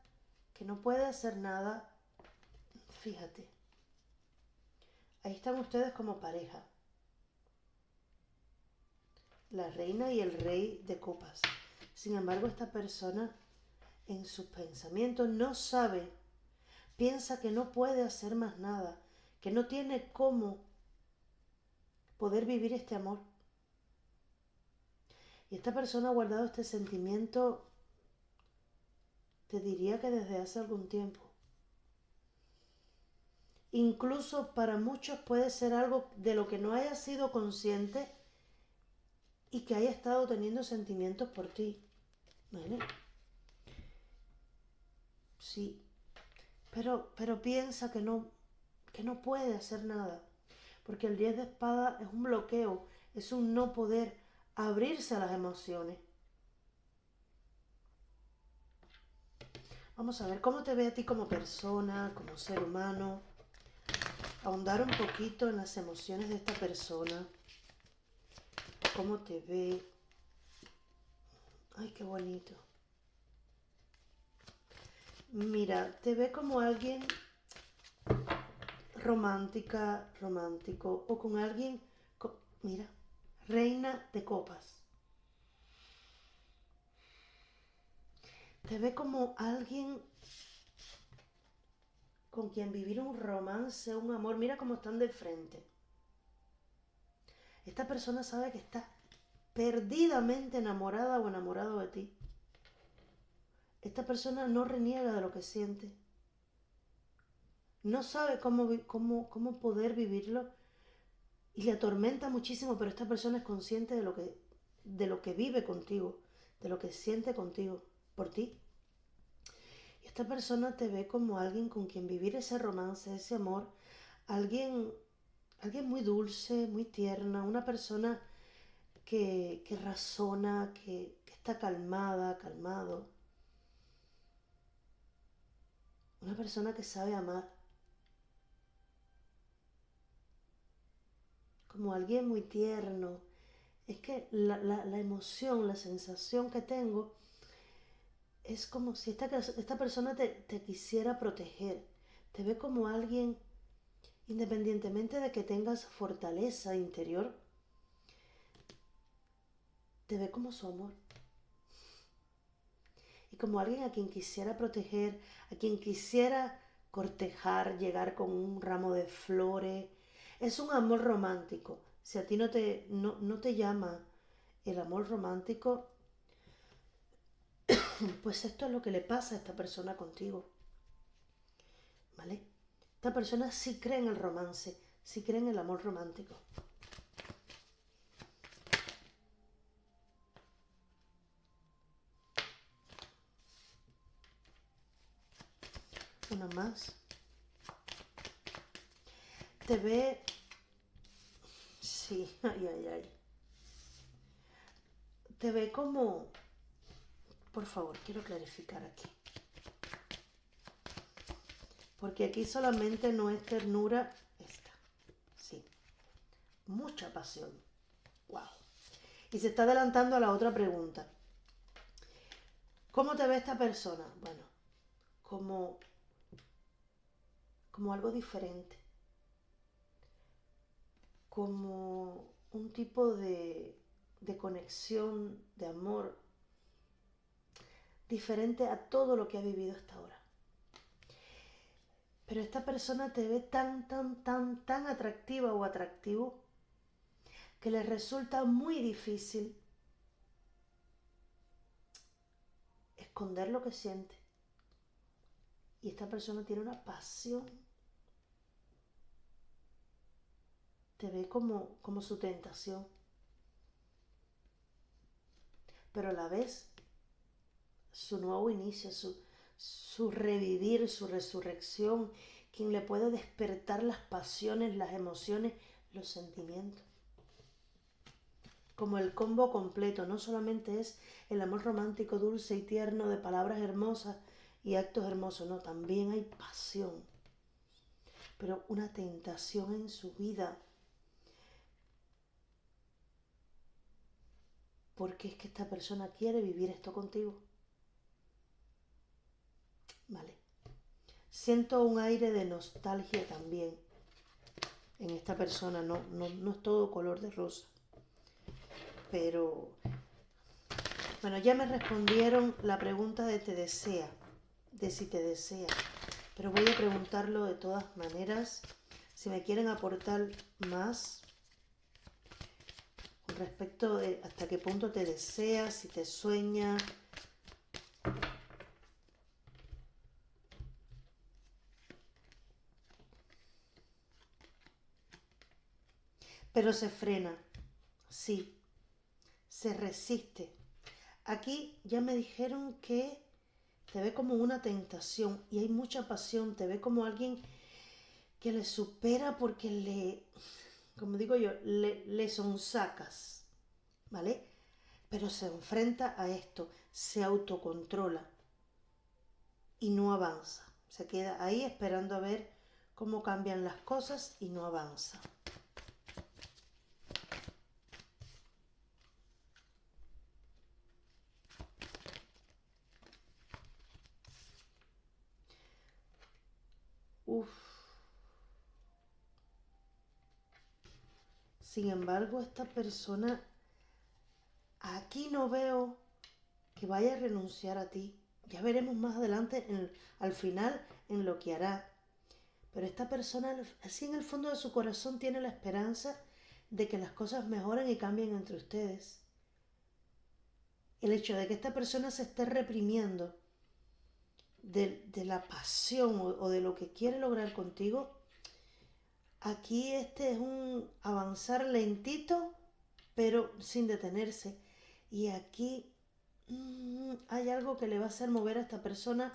que no puede hacer nada. Fíjate. Ahí están ustedes como pareja. La reina y el rey de copas. Sin embargo, esta persona en sus pensamientos no sabe, piensa que no puede hacer más nada, que no tiene cómo poder vivir este amor. Y esta persona ha guardado este sentimiento te diría que desde hace algún tiempo. Incluso para muchos puede ser algo de lo que no hayas sido consciente y que haya estado teniendo sentimientos por ti. ¿Vale? Sí, pero piensa que no puede hacer nada. Porque el 10 de espada es un bloqueo, es un no poder abrirse a las emociones. Vamos a ver cómo te ve a ti como persona, como ser humano. Ahondar un poquito en las emociones de esta persona. Cómo te ve. Ay, qué bonito. Mira, te ve como alguien romántica, romántico, o con alguien, mira, reina de copas. Te ve como alguien con quien vivir un romance, un amor. Mira cómo están de frente. Esta persona sabe que está perdidamente enamorada o enamorado de ti. Esta persona no reniega de lo que siente. No sabe cómo poder vivirlo y le atormenta muchísimo, pero esta persona es consciente de lo que vive contigo, de lo que siente contigo, por ti. Y esta persona te ve como alguien con quien vivir ese romance, ese amor, alguien muy dulce, muy tierna, una persona que razona, que está calmada, calmado. Una persona que sabe amar. Como alguien muy tierno. Es que la emoción, la sensación que tengo es como si esta persona te quisiera proteger. Te ve como alguien, independientemente de que tengas fortaleza interior, te ve como su amor. Y como alguien a quien quisiera proteger, a quien quisiera cortejar, llegar con un ramo de flores. Es un amor romántico. Si a ti no te llama el amor romántico, pues esto es lo que le pasa a esta persona contigo. ¿Vale? Esta persona sí cree en el romance, sí cree en el amor romántico. Una más. Te ve... Sí, ay, ay, ay. Te ve como... Por favor, quiero clarificar aquí. Porque aquí solamente no es ternura esta. Sí. Mucha pasión. Wow. Y se está adelantando a la otra pregunta. ¿Cómo te ve esta persona? Bueno, como algo diferente. Como un tipo de conexión, de amor, diferente a todo lo que ha vivido hasta ahora. Pero esta persona te ve tan atractiva o atractivo que le resulta muy difícil esconder lo que siente. Y esta persona tiene una pasión. Te ve como su tentación. Pero a la vez, su nuevo inicio, su revivir, su resurrección, quien le puede despertar las pasiones, las emociones, los sentimientos. Como el combo completo, no solamente es el amor romántico, dulce y tierno de palabras hermosas y actos hermosos, no, también hay pasión, pero una tentación en su vida, porque es que esta persona quiere vivir esto contigo. Vale. Siento un aire de nostalgia también en esta persona, no es todo color de rosa. Pero, bueno, ya me respondieron la pregunta de te desea, de si te desea. Pero voy a preguntarlo de todas maneras. Si me quieren aportar más con respecto de hasta qué punto te desea, si te sueña. pero se frena, sí, se resiste. Aquí ya me dijeron que te ve como una tentación y hay mucha pasión, te ve como alguien que le supera porque como digo yo, le sonsacas, ¿vale? Pero se enfrenta a esto, se autocontrola y no avanza. Se queda ahí esperando a ver cómo cambian las cosas y no avanza. Uf. Sin embargo, esta persona, aquí no veo que vaya a renunciar a ti. Ya veremos más adelante, al final, en lo que hará. Pero esta persona, así en el fondo de su corazón, tiene la esperanza de que las cosas mejoren y cambien entre ustedes. El hecho de que esta persona se esté reprimiendo de la pasión o de lo que quiere lograr contigo, aquí este es un avanzar lentito, pero sin detenerse. Y aquí hay algo que le va a hacer mover a esta persona,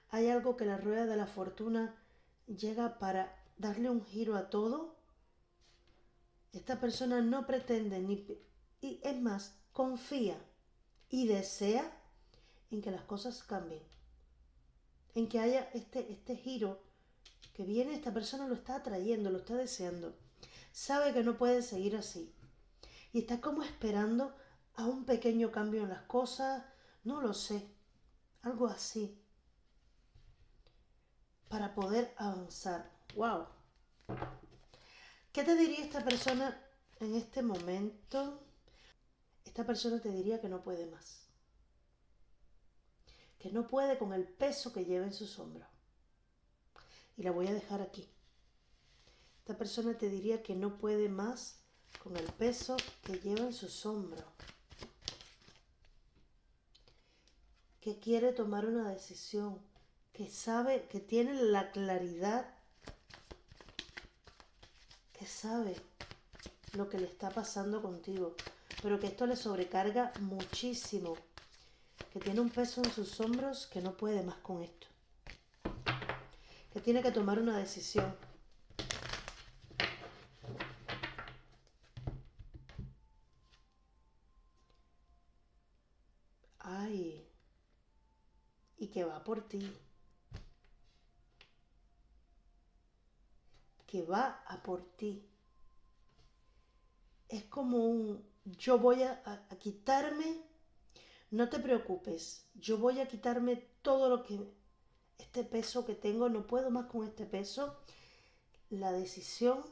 hay algo que la rueda de la fortuna llega para darle un giro a todo. Esta persona no pretende y es más, confía y desea en que las cosas cambien, en que haya este giro que viene. Esta persona lo está atrayendo, lo está deseando. Sabe que no puede seguir así y está como esperando a un pequeño cambio en las cosas, no lo sé, algo así, para poder avanzar. ¡Wow! ¿Qué te diría esta persona en este momento? Esta persona te diría que no puede más, que no puede con el peso que lleva en sus hombros. Y la voy a dejar aquí. Esta persona te diría que no puede más con el peso que lleva en sus hombros, que quiere tomar una decisión, que sabe, que tiene la claridad, que sabe lo que le está pasando contigo, pero que esto le sobrecarga muchísimo, que tiene un peso en sus hombros que no puede más con esto, que tiene que tomar una decisión. Ay, y que va por ti, que va a por ti. Es como yo voy a quitarme, no te preocupes, yo voy a quitarme todo lo que, este peso que tengo, no puedo más con este peso, la decisión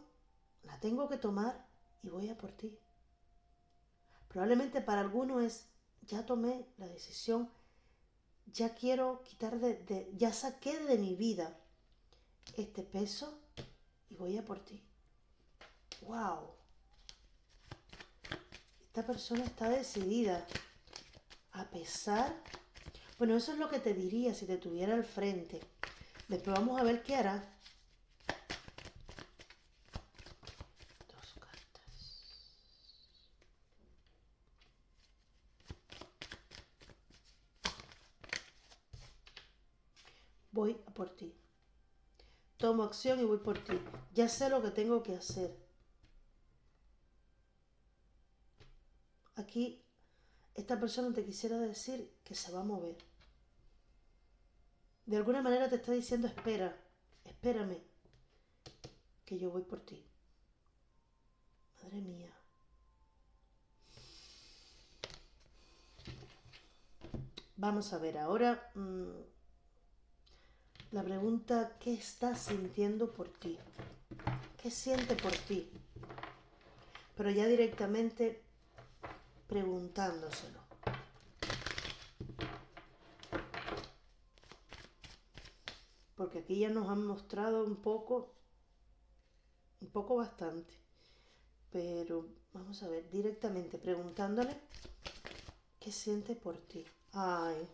la tengo que tomar y voy a por ti. Probablemente para algunos es, ya tomé la decisión, ya quiero quitar ya saqué de mi vida este peso y voy a por ti. ¡Wow! Esta persona está decidida, a pesar. Bueno, eso es lo que te diría si te tuviera al frente. Después vamos a ver qué hará. Dos cartas. Voy a por ti. Tomo acción y voy por ti. Ya sé lo que tengo que hacer. Aquí esta persona te quisiera decir que se va a mover. De alguna manera te está diciendo, espera, espérame, que yo voy por ti. Madre mía. Vamos a ver ahora la pregunta, ¿qué estás sintiendo por ti? ¿Qué siente por ti? Pero ya directamente preguntándoselo. Porque aquí ya nos han mostrado un poco bastante. Pero vamos a ver, directamente preguntándole qué siente por ti. Ay.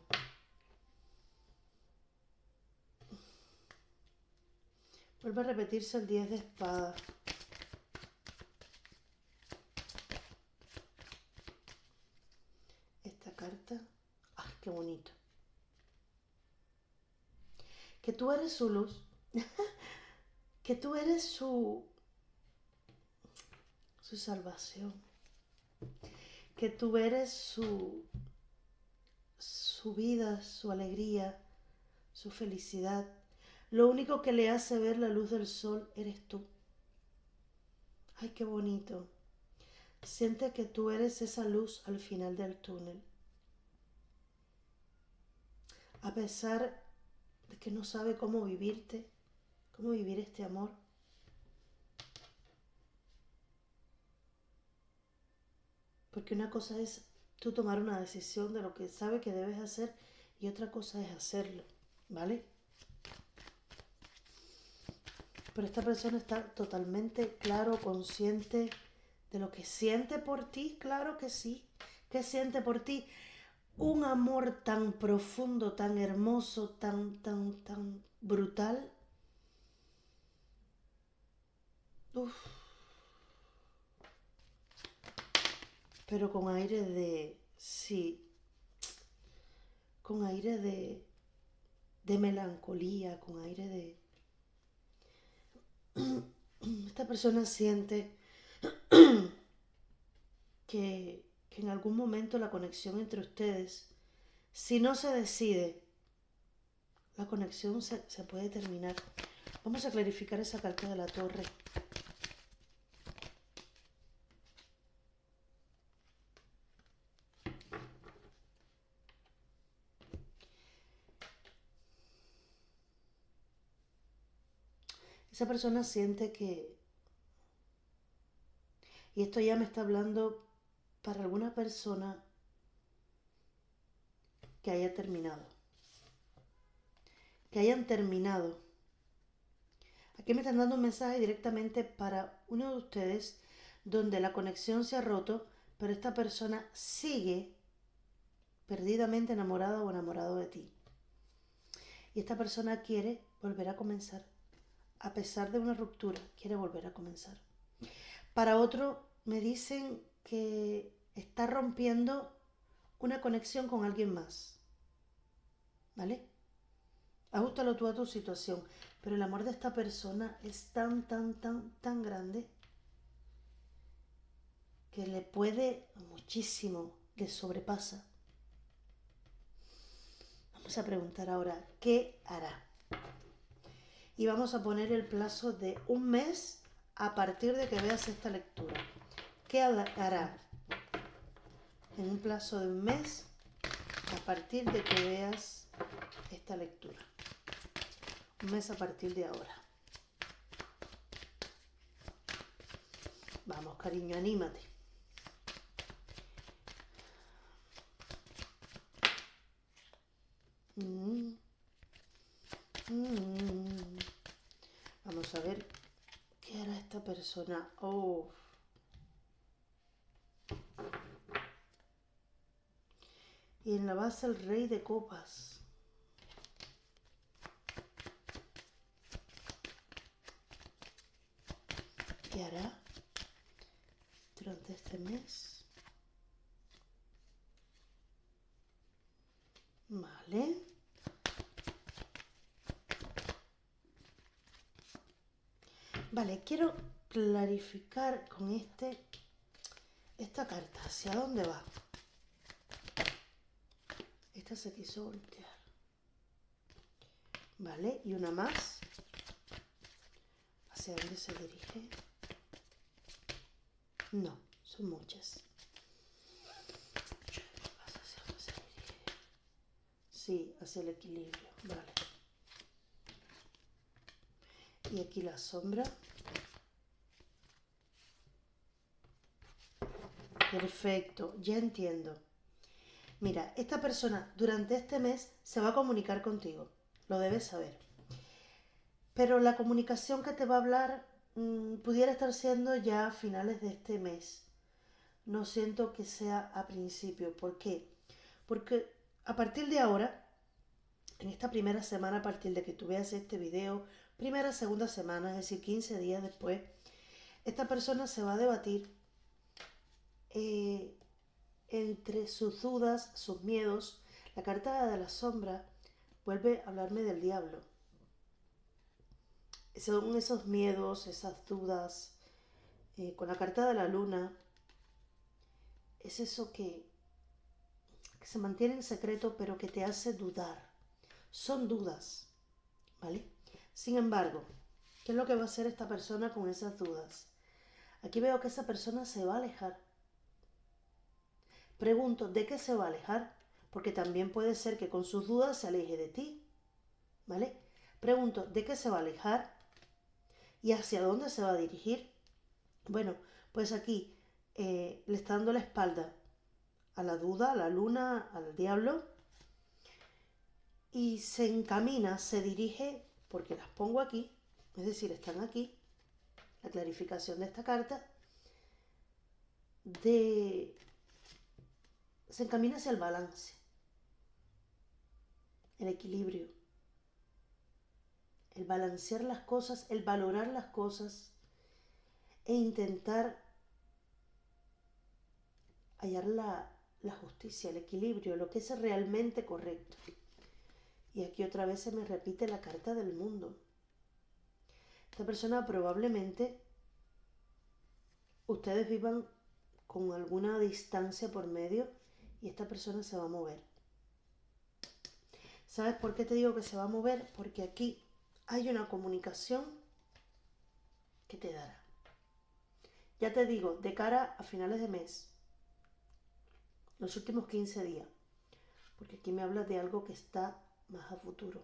Vuelve a repetirse el 10 de espadas. carta. ¡Ay, qué bonito! Que tú eres su luz, que tú eres su salvación, que tú eres su vida, su alegría, su felicidad. Lo único que le hace ver la luz del sol eres tú. ¡Ay, qué bonito! Siente que tú eres esa luz al final del túnel. A pesar de que no sabe cómo vivirte, cómo vivir este amor. Porque una cosa es tú tomar una decisión de lo que sabe que debes hacer y otra cosa es hacerlo, ¿vale? Pero esta persona está totalmente claro, consciente de lo que siente por ti, claro que sí. ¿Qué siente por ti? Un amor tan profundo, tan hermoso, tan brutal. Uf. Pero con aire de, sí, con aire de melancolía, con aire de... Esta persona siente que en algún momento la conexión entre ustedes, si no se decide, la conexión se puede terminar. Vamos a clarificar esa carta de la torre. Esa persona siente que, y esto ya me está hablando para alguna persona que haya terminado, que hayan terminado. Aquí me están dando un mensaje directamente para uno de ustedes donde la conexión se ha roto, pero esta persona sigue perdidamente enamorada o enamorado de ti. Y esta persona quiere volver a comenzar. A pesar de una ruptura, quiere volver a comenzar. Para otro, me dicen que está rompiendo una conexión con alguien más. ¿Vale? Ajustalo tú a tu situación. Pero el amor de esta persona es tan grande que le puede muchísimo, le sobrepasa. Vamos a preguntar ahora, ¿qué hará? Y vamos a poner el plazo de un mes a partir de que veas esta lectura. ¿Qué hará? En un plazo de un mes a partir de que veas esta lectura. Un mes a partir de ahora. Vamos, cariño, anímate. Vamos a ver qué hará esta persona. Oh. Y en la base el rey de copas. ¿Qué hará durante este mes? Vale. Vale, quiero clarificar con esta carta. ¿Hacia dónde va? Esta se quiso voltear. Vale, y una más. ¿Hacia dónde se dirige? No, son muchas. ¿Hacia dónde se dirige? Sí, hacia el equilibrio. Vale. Y aquí la sombra. Perfecto, ya entiendo. Mira, esta persona durante este mes se va a comunicar contigo. Lo debes saber. Pero la comunicación que te va a hablar pudiera estar siendo ya a finales de este mes. No siento que sea a principio. ¿Por qué? Porque a partir de ahora, en esta primera semana, a partir de que tú veas este video, primera, segunda semana, es decir, 15 días después, esta persona se va a debatir entre sus dudas, sus miedos. La carta de la sombra vuelve a hablarme del diablo. Son esos miedos, esas dudas. Con la carta de la luna, es eso que se mantiene en secreto, pero que te hace dudar. Son dudas, ¿vale? Sin embargo, ¿qué es lo que va a hacer esta persona con esas dudas? Aquí veo que esa persona se va a alejar. Pregunto, ¿de qué se va a alejar? Porque también puede ser que con sus dudas se aleje de ti, ¿vale? Pregunto, ¿de qué se va a alejar? ¿Y hacia dónde se va a dirigir? Bueno, pues aquí le está dando la espalda a la duda, a la luna, al diablo, y se encamina, se dirige, porque las pongo aquí, es decir, están aquí, la clarificación de esta carta, se encamina hacia el balance, el equilibrio, el balancear las cosas, el valorar las cosas e intentar hallar la justicia, el equilibrio, lo que es realmente correcto. Y aquí otra vez se me repite la carta del mundo. Esta persona probablemente ustedes vivan con alguna distancia por medio y esta persona se va a mover. ¿Sabes por qué te digo que se va a mover? Porque aquí hay una comunicación que te dará. Ya te digo, de cara a finales de mes, los últimos 15 días, porque aquí me habla de algo que está más a futuro.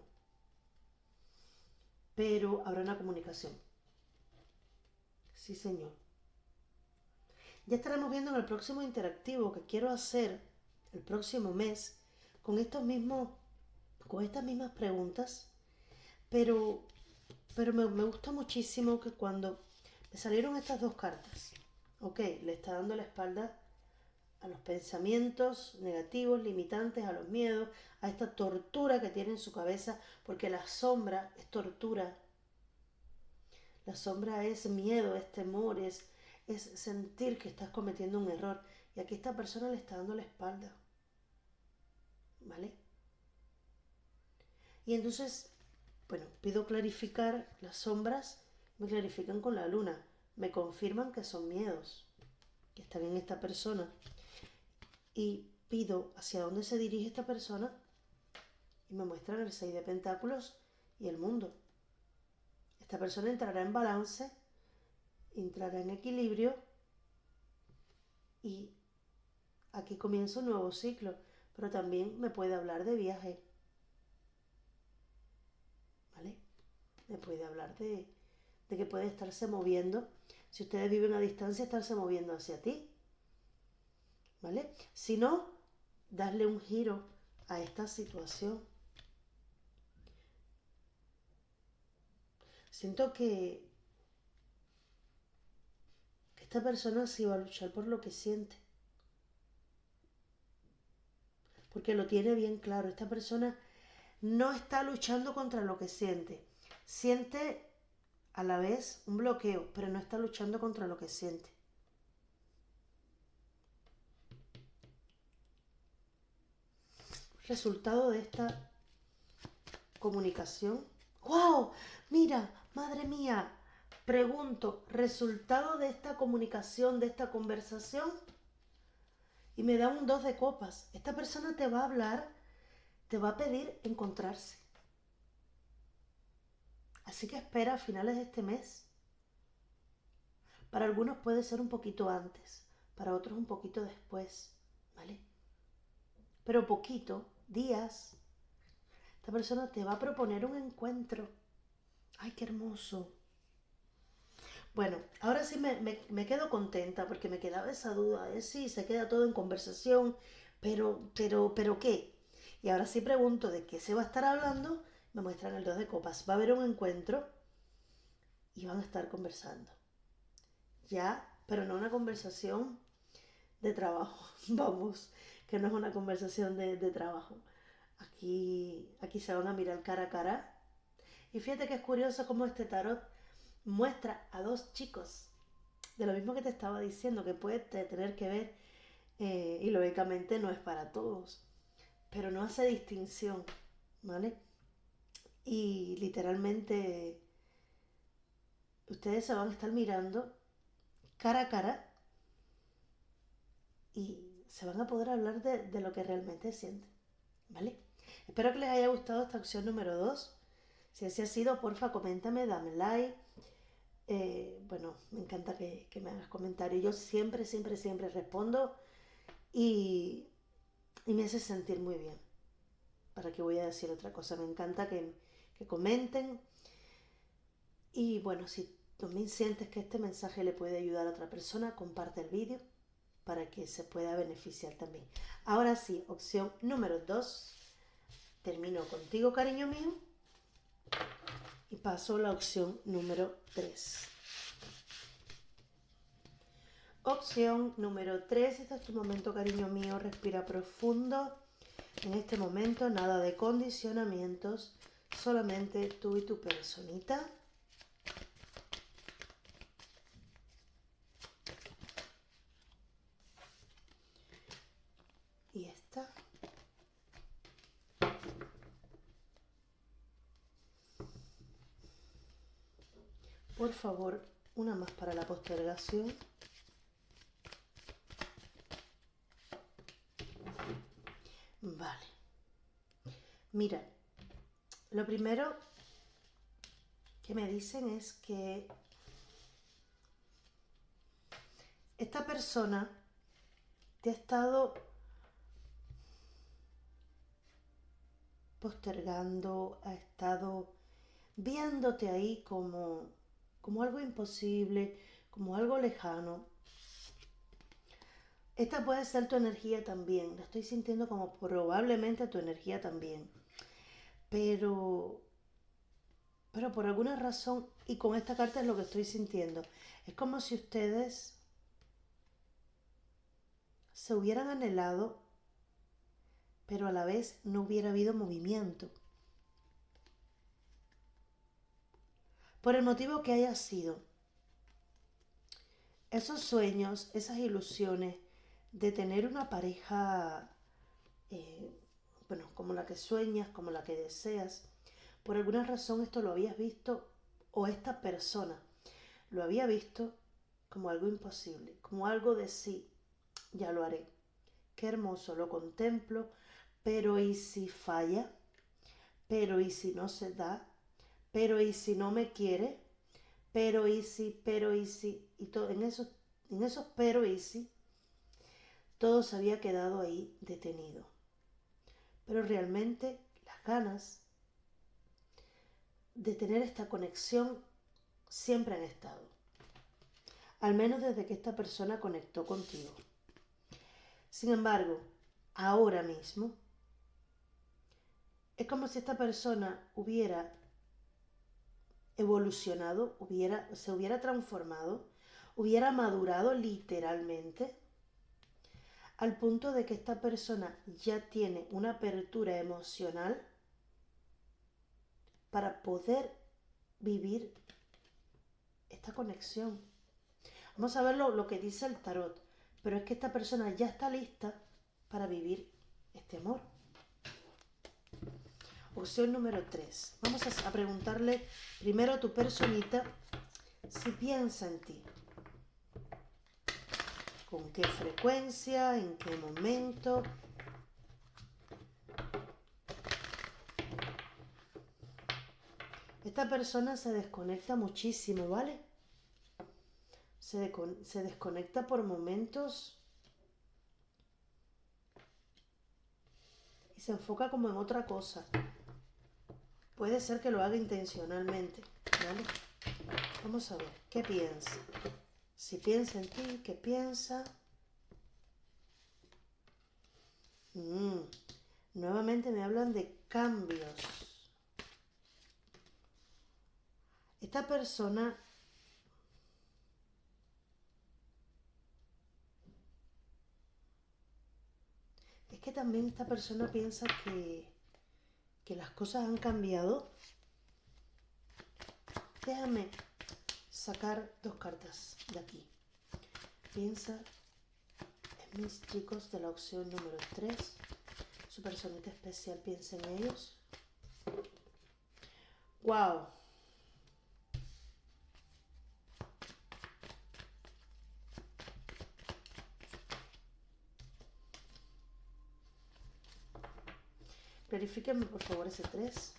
Pero habrá una comunicación. Sí, señor. Ya estaremos viendo en el próximo interactivo que quiero hacer el próximo mes con estas mismas preguntas, pero me gusta muchísimo que cuando me salieron estas dos cartas, ok, le está dando la espalda a los pensamientos negativos, limitantes, a los miedos, a esta tortura que tiene en su cabeza, porque la sombra es tortura. La sombra es miedo, es temor, es sentir que estás cometiendo un error. Y aquí esta persona le está dando la espalda. ¿Vale? Y entonces, bueno, pido clarificar las sombras, me clarifican con la luna. Me confirman que son miedos, que están en esta persona. Y pido hacia dónde se dirige esta persona y me muestran el 6 de pentáculos y el mundo. Esta persona entrará en balance, entrará en equilibrio y aquí comienza un nuevo ciclo, pero también me puede hablar de viaje, ¿vale? Me puede hablar de que puede estarse moviendo, si ustedes viven a distancia, estarse moviendo hacia ti, ¿vale? Si no, darle un giro a esta situación. Siento que esta persona sí va a luchar por lo que siente, porque lo tiene bien claro. Esta persona no está luchando contra lo que siente. Siente a la vez un bloqueo, pero no está luchando contra lo que siente. Resultado de esta comunicación. ¡Wow! Mira, madre mía, pregunto, resultado de esta comunicación, de esta conversación, y me da un 2 de copas. Esta persona te va a hablar, te va a pedir encontrarse. Así que espera a finales de este mes. Para algunos puede ser un poquito antes, para otros un poquito después, ¿vale? Pero poquito, días. Esta persona te va a proponer un encuentro. ¡Ay, qué hermoso! Bueno, ahora sí me quedo contenta porque me quedaba esa duda. Sí, se queda todo en conversación, pero ¿qué? Y ahora sí pregunto de qué se va a estar hablando. Me muestran el 2 de copas. Va a haber un encuentro y van a estar conversando. Ya, pero no una conversación de trabajo. Vamos, que no es una conversación de trabajo. Aquí se van a mirar cara a cara. Y fíjate que es curioso cómo este tarot muestra a dos chicos, de lo mismo que te estaba diciendo, que puede tener que ver y lógicamente no es para todos, pero no hace distinción, ¿vale? Y literalmente ustedes se van a estar mirando cara a cara y se van a poder hablar de lo que realmente sienten, ¿vale? Espero que les haya gustado esta opción número 2. Si así ha sido, porfa, coméntame, dame like. Bueno, me encanta que me hagas comentarios. Yo siempre, siempre, siempre respondo y, y me hace sentir muy bien. ¿Para qué voy a decir otra cosa? Me encanta que comenten. Y bueno, si también sientes que este mensaje le puede ayudar a otra persona, comparte el vídeo para que se pueda beneficiar también. Ahora sí, opción número 2. Termino contigo, cariño mío. Y paso a la opción número 3. Opción número 3. Este es tu momento, cariño mío. Respira profundo. En este momento nada de condicionamientos. Solamente tú y tu personita. Y esta. Por favor, una más para la postergación. Vale. Mira, lo primero que me dicen es que esta persona te ha estado postergando, ha estado viéndote ahí como algo imposible, como algo lejano. Esta puede ser tu energía también, la estoy sintiendo como probablemente tu energía también. Pero por alguna razón, y con esta carta es lo que estoy sintiendo, es como si ustedes se hubieran anhelado, pero a la vez no hubiera habido movimiento. Por el motivo que haya sido, esos sueños, esas ilusiones de tener una pareja, eh, bueno, como la que sueñas, como la que deseas, por alguna razón esto lo habías visto, o esta persona lo había visto como algo imposible, como algo de sí, ya lo haré. Qué hermoso, lo contemplo, pero ¿y si falla? Pero ¿y si no se da? Pero ¿y si no me quiere? Pero ¿y si? Y todo, en esos pero ¿y si? Todo se había quedado ahí detenido. Pero realmente las ganas de tener esta conexión siempre han estado. Al menos desde que esta persona conectó contigo. Sin embargo, ahora mismo, es como si esta persona hubiera evolucionado, se hubiera transformado, hubiera madurado literalmente, al punto de que esta persona ya tiene una apertura emocional para poder vivir esta conexión. Vamos a ver lo que dice el tarot, pero es que esta persona ya está lista para vivir este amor. Opción número 3. Vamos a preguntarle primero a tu personita si piensa en ti. ¿Con qué frecuencia? ¿En qué momento? Esta persona se desconecta muchísimo, ¿vale? Se desconecta por momentos y se enfoca como en otra cosa. Puede ser que lo haga intencionalmente, ¿vale? Vamos a ver, ¿qué piensa? Si piensa en ti, ¿qué piensa? Nuevamente me hablan de cambios. Esta persona es que también esta persona piensa que las cosas han cambiado. Déjame sacar 2 cartas de aquí. Piensa en mis chicos de la opción número 3. Su personita especial, piensa en ellos. ¡Wow! Verifíquenme por favor ese 3.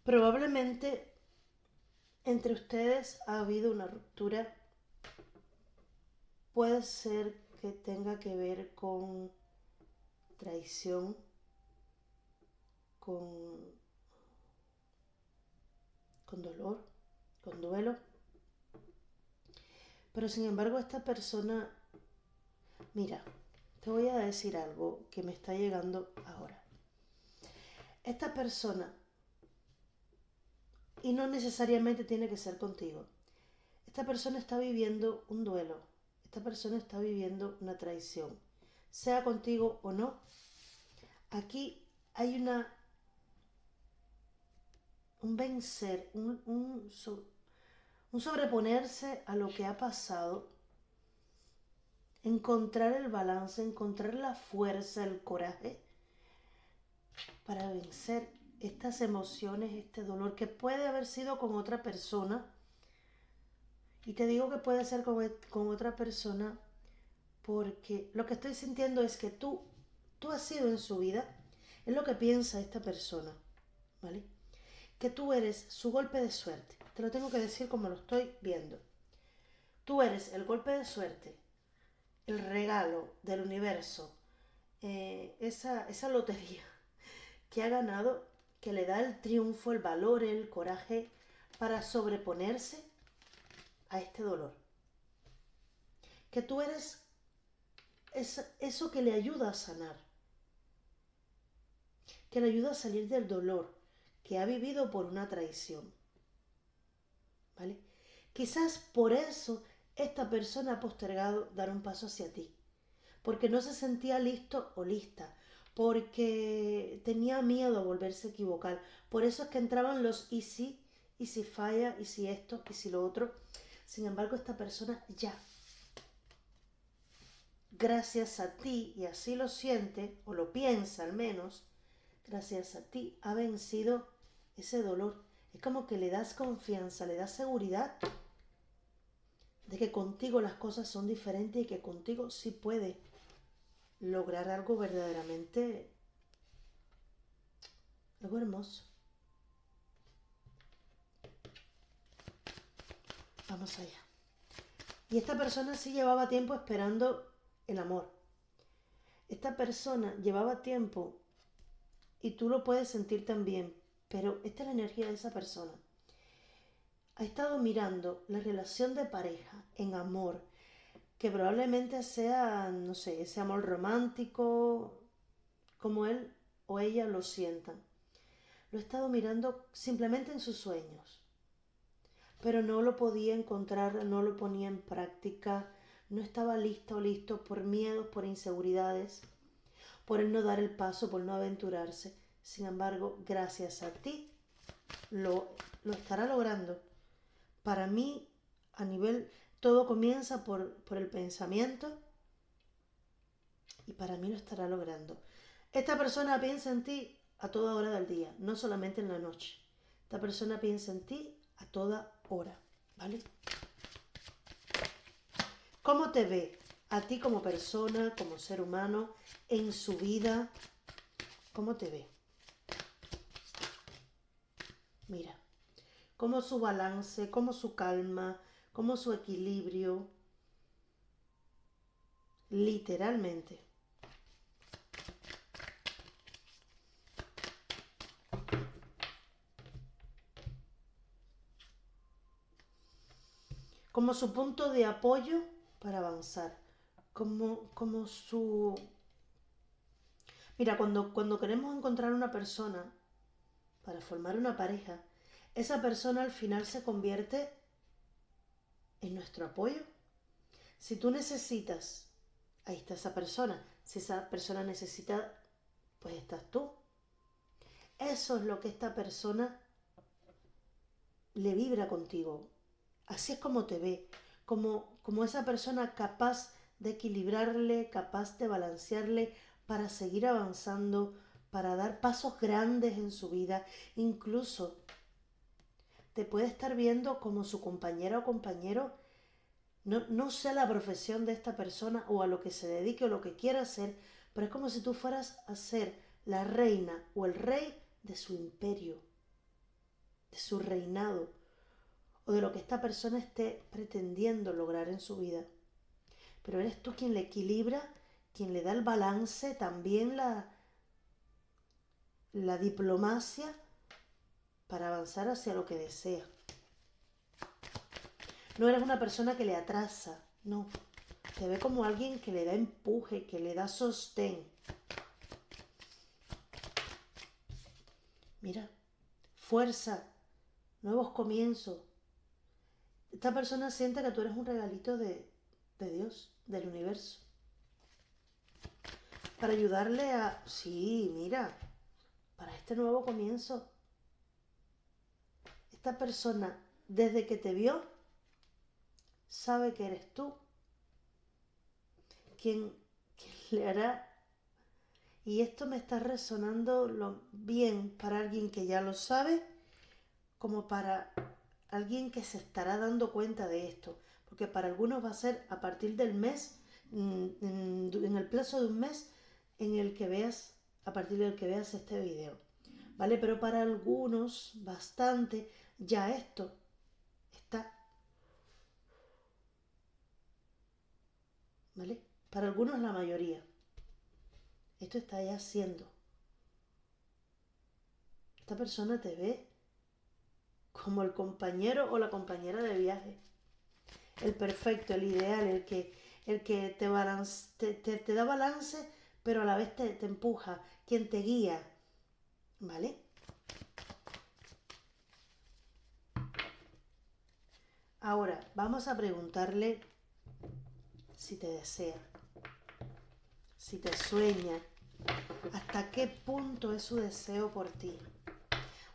Probablemente entre ustedes ha habido una ruptura. Puede ser que tenga que ver con traición, con dolor, con duelo. Pero sin embargo esta persona, mira, te voy a decir algo que me está llegando ahora. Esta persona, y no necesariamente tiene que ser contigo, esta persona está viviendo un duelo, esta persona está viviendo una traición, sea contigo o no. Aquí hay un vencer, un sobreponerse a lo que ha pasado, encontrar el balance, encontrar la fuerza, el coraje para vencer estas emociones, este dolor que puede haber sido con otra persona. Y te digo que puede ser con otra persona porque lo que estoy sintiendo es que tú has sido en su vida, es lo que piensa esta persona, ¿vale? Que tú eres su golpe de suerte. Te lo tengo que decir como lo estoy viendo. Tú eres el golpe de suerte, el regalo del universo, esa lotería que ha ganado, que le da el triunfo, el valor, el coraje para sobreponerse a este dolor. Que tú eres eso que le ayuda a sanar, que le ayuda a salir del dolor que ha vivido por una traición, ¿vale? Quizás por eso esta persona ha postergado dar un paso hacia ti, porque no se sentía listo o lista, porque tenía miedo a volverse a equivocar. Por eso es que entraban los y si falla, y si esto, y si lo otro. Sin embargo, esta persona ya, gracias a ti, y así lo siente, o lo piensa al menos, gracias a ti ha vencido ese dolor. Es como que le das confianza, le das seguridad de que contigo las cosas son diferentes y que contigo sí puede lograr algo verdaderamente, algo hermoso. Vamos allá. Y esta persona sí llevaba tiempo esperando el amor. Esta persona llevaba tiempo, y tú lo puedes sentir también, pero esta es la energía de esa persona. Ha estado mirando la relación de pareja en amor, que probablemente sea, no sé, ese amor romántico, como él o ella lo sientan. Lo he estado mirando simplemente en sus sueños, pero no lo podía encontrar, no lo ponía en práctica, no estaba lista o listo por miedos, por inseguridades, por el no dar el paso, por no aventurarse. Sin embargo, gracias a ti lo estará logrando. Para mí, a nivel, todo comienza por el pensamiento, y para mí lo estará logrando. Esta persona piensa en ti a toda hora del día, no solamente en la noche. Esta persona piensa en ti a toda hora, ¿vale? ¿Cómo te ve a ti como persona, como ser humano, en su vida? ¿Cómo te ve? Mira, cómo su balance, cómo su calma, cómo su equilibrio, literalmente. Como su punto de apoyo para avanzar, como su... Mira, cuando queremos encontrar una persona para formar una pareja, esa persona al final se convierte en nuestro apoyo. Si tú necesitas, ahí está esa persona. Si esa persona necesita, pues estás tú. Eso es lo que esta persona le vibra contigo. Así es como te ve, como esa persona capaz de equilibrarle, capaz de balancearle para seguir avanzando, para dar pasos grandes en su vida. Incluso te puede estar viendo como su compañera o compañero. No sé la profesión de esta persona o a lo que se dedique o lo que quiera hacer, pero es como si tú fueras a ser la reina o el rey de su imperio, de su reinado, o de lo que esta persona esté pretendiendo lograr en su vida. Pero eres tú quien le equilibra, quien le da el balance, también la diplomacia para avanzar hacia lo que desea. No eres una persona que le atrasa, no. Te ve como alguien que le da empuje, que le da sostén. Mira, fuerza, nuevos comienzos. Esta persona siente que tú eres un regalito de Dios, del universo. Para ayudarle a... Sí, mira, para este nuevo comienzo. Esta persona, desde que te vio, sabe que eres tú quien le hará. Y esto me está resonando bien para alguien que ya lo sabe, como para alguien que se estará dando cuenta de esto. Porque para algunos va a ser a partir del mes, en el plazo de un mes, en el que veas, a partir del que veas este video. ¿Vale? Pero para algunos, bastante, ya esto está. ¿Vale? Para algunos, la mayoría. Esto está ya siendo. Esta persona te ve como el compañero o la compañera de viaje. El perfecto, el ideal, el que te da balance, pero a la vez te empuja, quien te guía. ¿Vale? Ahora, vamos a preguntarle si te desea, si te sueña, hasta qué punto es su deseo por ti.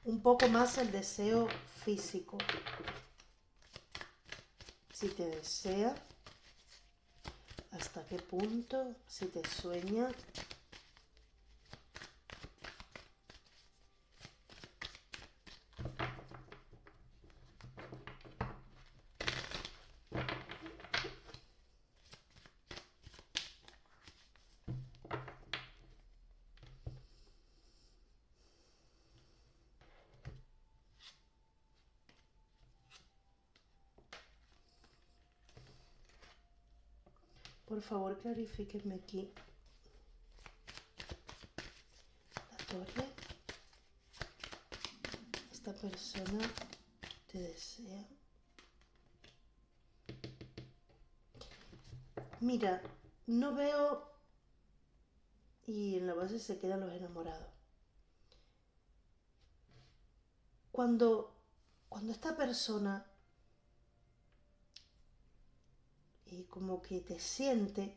Un poco más el deseo físico. Si te desea, hasta qué punto, si te sueña. Por favor, clarifíquenme aquí la torre. Esta persona te desea. Mira, no veo... Y en la base se quedan los enamorados. Cuando esta persona como que te siente,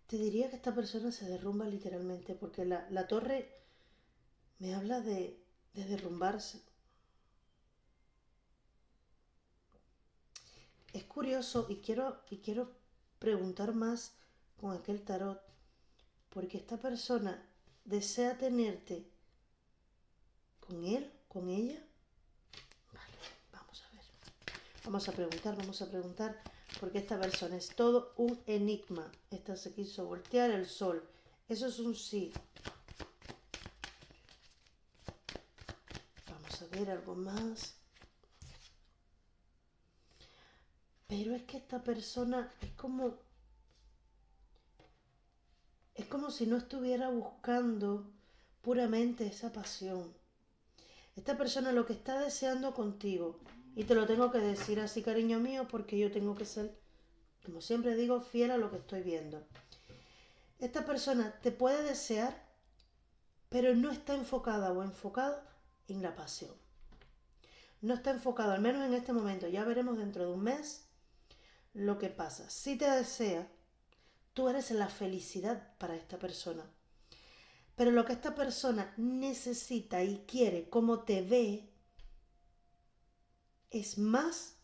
te diría que esta persona se derrumba literalmente, porque la torre me habla de derrumbarse. Es curioso y quiero preguntar más con aquel tarot, porque esta persona desea tenerte con él, con ella. Vale, vamos a ver. Vamos a preguntar, porque esta persona es todo un enigma. Esta se quiso voltear el sol. Eso es un sí. Vamos a ver algo más. Pero es que esta persona es como si no estuviera buscando puramente esa pasión. Esta persona lo que está deseando contigo, y te lo tengo que decir así, cariño mío, porque yo tengo que ser, como siempre digo, fiel a lo que estoy viendo. Esta persona te puede desear, pero no está enfocada o enfocado en la pasión. No está enfocado, al menos en este momento. Ya veremos dentro de un mes lo que pasa. Si te desea, tú eres la felicidad para esta persona. Pero lo que esta persona necesita y quiere, como te ve, es más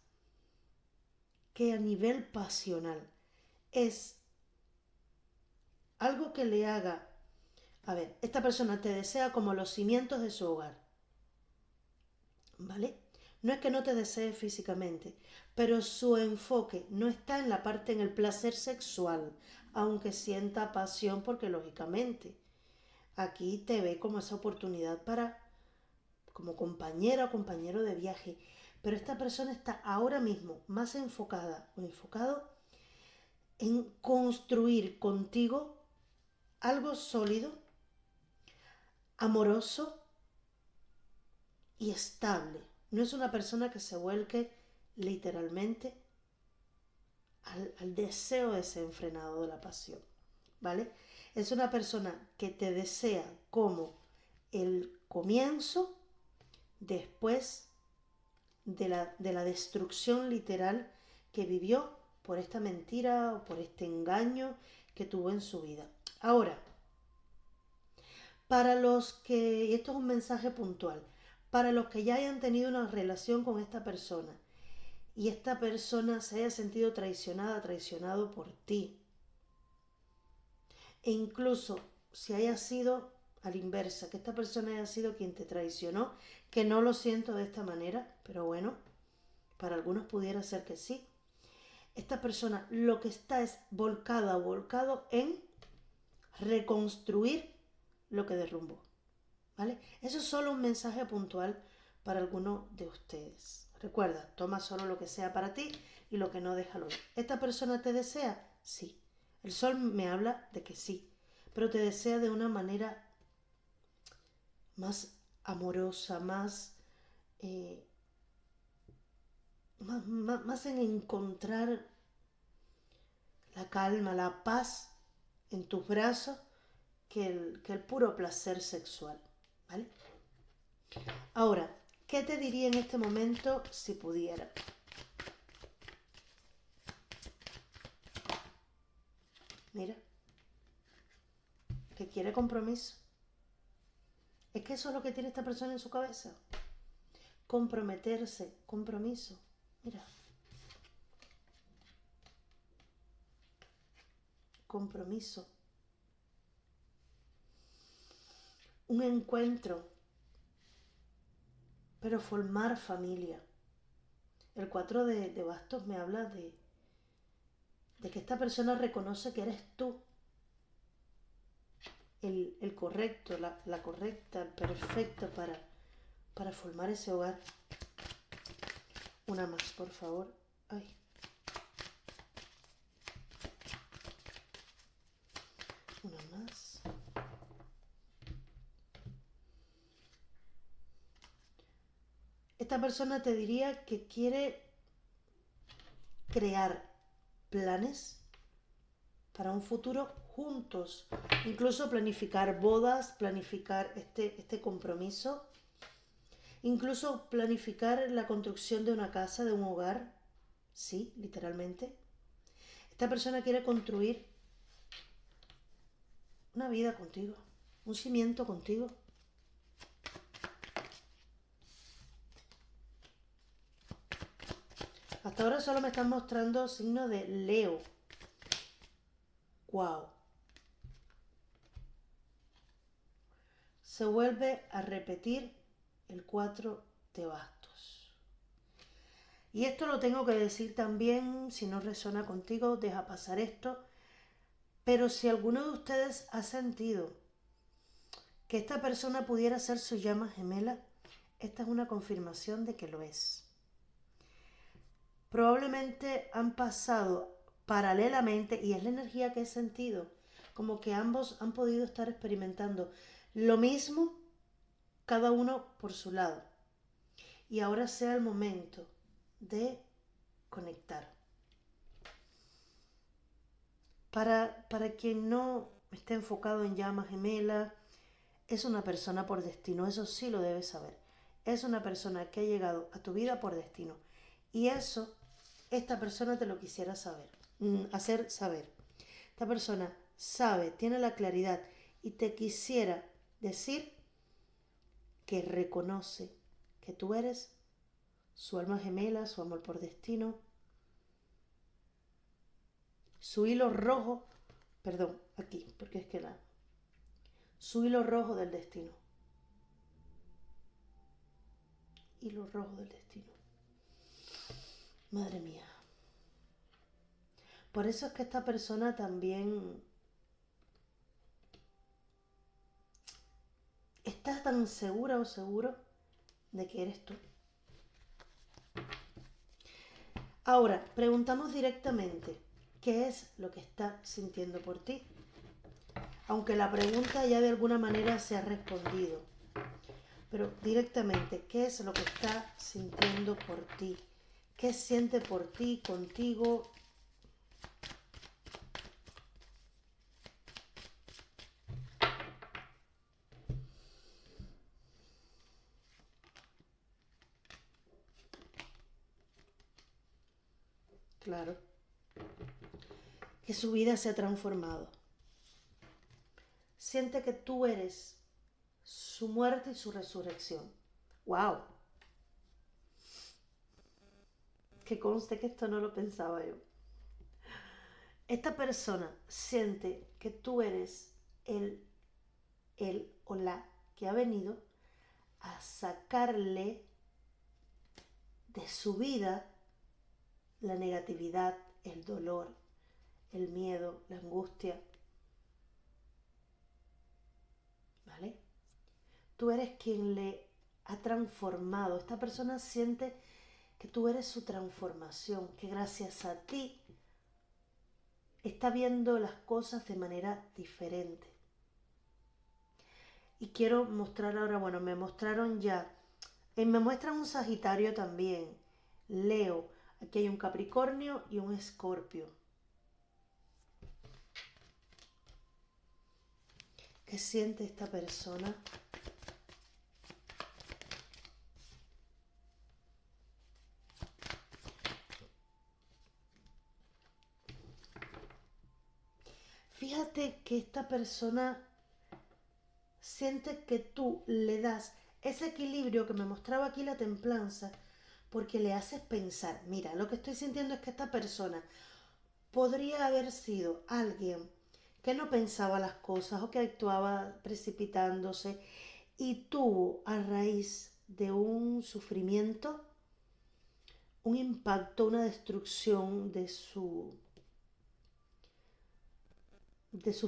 que a nivel pasional. Es algo que le haga... A ver, esta persona te desea como los cimientos de su hogar, ¿vale? No es que no te desee físicamente, pero su enfoque no está en la parte, en el placer sexual, aunque sienta pasión porque lógicamente aquí te ve como esa oportunidad para, como compañera o compañero de viaje. Pero esta persona está ahora mismo más enfocada o enfocado en construir contigo algo sólido, amoroso y estable. No es una persona que se vuelque literalmente al deseo desenfrenado de la pasión, ¿vale? Es una persona que te desea como el comienzo después de la destrucción literal que vivió por esta mentira o por este engaño que tuvo en su vida. Ahora, para los que, y esto es un mensaje puntual, para los que ya hayan tenido una relación con esta persona y esta persona se haya sentido traicionada, traicionado por ti, e incluso si haya sido a la inversa, que esta persona haya sido quien te traicionó, que no lo siento de esta manera, pero bueno, para algunos pudiera ser que sí. Esta persona lo que está es volcada o volcado en reconstruir lo que derrumbó, ¿vale? Eso es solo un mensaje puntual para alguno de ustedes. Recuerda, toma solo lo que sea para ti y lo que no, déjalo ir. ¿Esta persona te desea? Sí. El sol me habla de que sí, pero te desea de una manera más amorosa, eh, más en encontrar la calma, la paz en tus brazos que el puro placer sexual, ¿vale? Ahora, ¿qué te diría en este momento si pudiera? Mira, que quiere compromiso. Es que eso es lo que tiene esta persona en su cabeza. Comprometerse, compromiso. Mira, compromiso. Un encuentro, pero formar familia. El 4 de bastos me habla de que esta persona reconoce que eres tú el correcto, la correcta, el perfecto para formar ese hogar. Una más, por favor. Ay. Una más. Esta persona te diría que quiere crear planes para un futuro juntos. Incluso planificar bodas, planificar este compromiso. Incluso planificar la construcción de una casa, de un hogar. Sí, literalmente. Esta persona quiere construir una vida contigo, un cimiento contigo. Hasta ahora solo me están mostrando signos de Leo. ¡Wow! Se vuelve a repetir el 4 de bastos. Y esto lo tengo que decir también, si no resuena contigo, deja pasar esto. Pero si alguno de ustedes ha sentido que esta persona pudiera ser su llama gemela, esta es una confirmación de que lo es. Probablemente han pasado paralelamente, y es la energía que he sentido, como que ambos han podido estar experimentando lo mismo, cada uno por su lado. Y ahora sea el momento de conectar. Para quien no esté enfocado en llama gemela, es una persona por destino, eso sí lo debes saber. Es una persona que ha llegado a tu vida por destino. Y eso, esta persona te lo quisiera saber, hacer saber. Esta persona sabe, tiene la claridad y te quisiera decir que reconoce que tú eres su alma gemela, su amor por destino, su hilo rojo, perdón, aquí, porque es que su hilo rojo del destino. Hilo rojo del destino. Madre mía. Por eso es que esta persona también está tan segura o seguro de que eres tú. Ahora, preguntamos directamente, ¿qué es lo que está sintiendo por ti? Aunque la pregunta ya de alguna manera se ha respondido. Pero directamente, ¿qué es lo que está sintiendo por ti? ¿Qué siente por ti, contigo? Claro, que su vida se ha transformado. Siente que tú eres su muerte y su resurrección. ¡Wow! Que conste que esto no lo pensaba yo. Esta persona siente que tú eres el o la que ha venido a sacarle de su vida la negatividad, el dolor, el miedo, la angustia. ¿Vale? Tú eres quien le ha transformado. Esta persona siente que tú eres su transformación, que gracias a ti está viendo las cosas de manera diferente. Y quiero mostrar ahora, bueno, me mostraron ya, me muestran un Sagitario también, Leo, aquí hay un Capricornio y un Escorpio. ¿Qué siente esta persona? Fíjate que esta persona siente que tú le das ese equilibrio que me mostraba aquí la templanza, porque le haces pensar, mira, lo que estoy sintiendo es que esta persona podría haber sido alguien que no pensaba las cosas o que actuaba precipitándose y tuvo a raíz de un sufrimiento, un impacto, una destrucción de su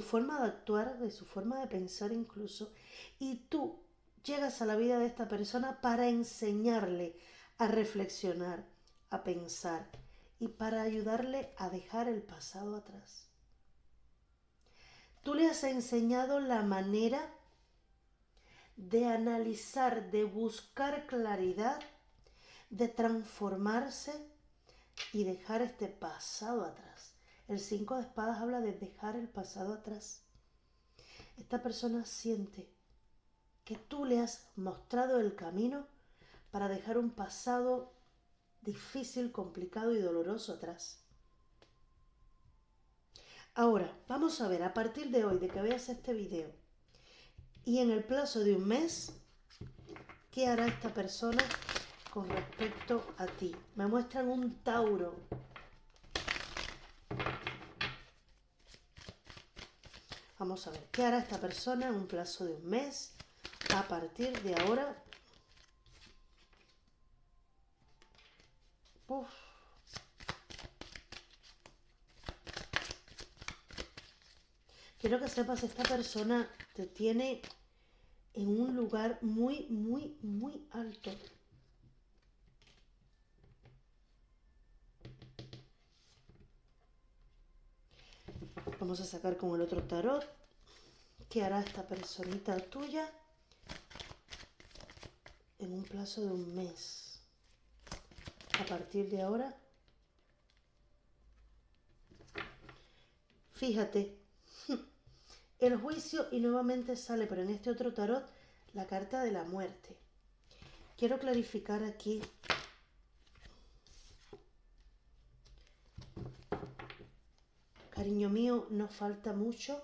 forma de actuar, de su forma de pensar incluso, y tú llegas a la vida de esta persona para enseñarle a reflexionar, a pensar y para ayudarle a dejar el pasado atrás. Tú le has enseñado la manera de analizar, de buscar claridad, de transformarse y dejar este pasado atrás. El 5 de espadas habla de dejar el pasado atrás. Esta persona siente que tú le has mostrado el camino para dejar un pasado difícil, complicado y doloroso atrás. Ahora, vamos a ver a partir de hoy, de que veas este video, y en el plazo de un mes, ¿qué hará esta persona con respecto a ti? Me muestran un Tauro. Vamos a ver, ¿qué hará esta persona en un plazo de un mes? A partir de ahora. Uf. Quiero que sepas, esta persona te tiene en un lugar muy, muy, muy alto. Vamos a sacar con el otro tarot. ¿Qué hará esta personita tuya en un plazo de un mes? A partir de ahora. Fíjate, el juicio y nuevamente sale, pero en este otro tarot, la carta de la muerte. Quiero clarificar aquí. Cariño mío, no falta mucho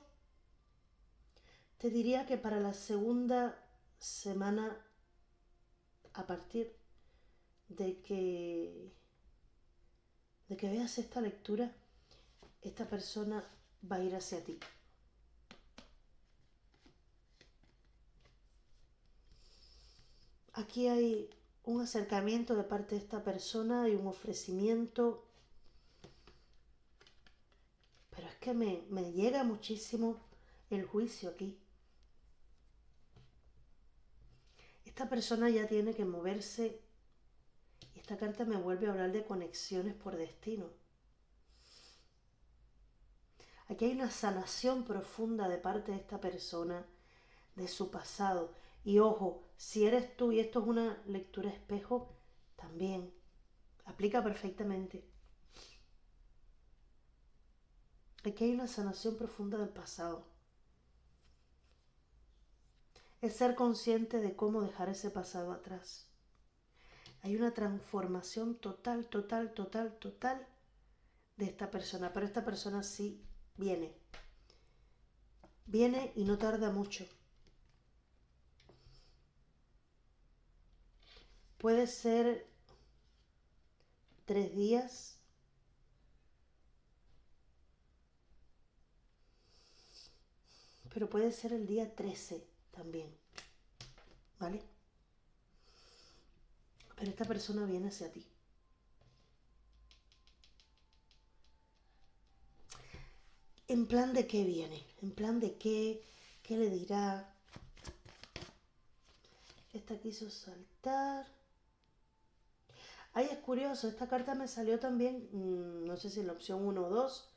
Te diría que para la segunda semana, a partir de que veas esta lectura, esta persona va a ir hacia ti. Aquí hay un acercamiento de parte de esta persona y un ofrecimiento, pero es que me llega muchísimo el juicio aquí. Esta persona ya tiene que moverse y esta carta me vuelve a hablar de conexiones por destino. Aquí hay una sanación profunda de parte de esta persona, de su pasado. Y ojo, si eres tú y esto es una lectura espejo, también aplica perfectamente. Aquí hay una sanación profunda del pasado. Es ser consciente de cómo dejar ese pasado atrás. Hay una transformación total de esta persona, pero esta persona sí viene. Viene y no tarda mucho. Puede ser 3 días, pero puede ser el día 13 también, ¿vale? Pero esta persona viene hacia ti. ¿En plan de qué viene? ¿En plan de qué? ¿Qué le dirá? Esta quiso saltar. Ay, es curioso, esta carta me salió también, no sé si en la opción 1 o 2,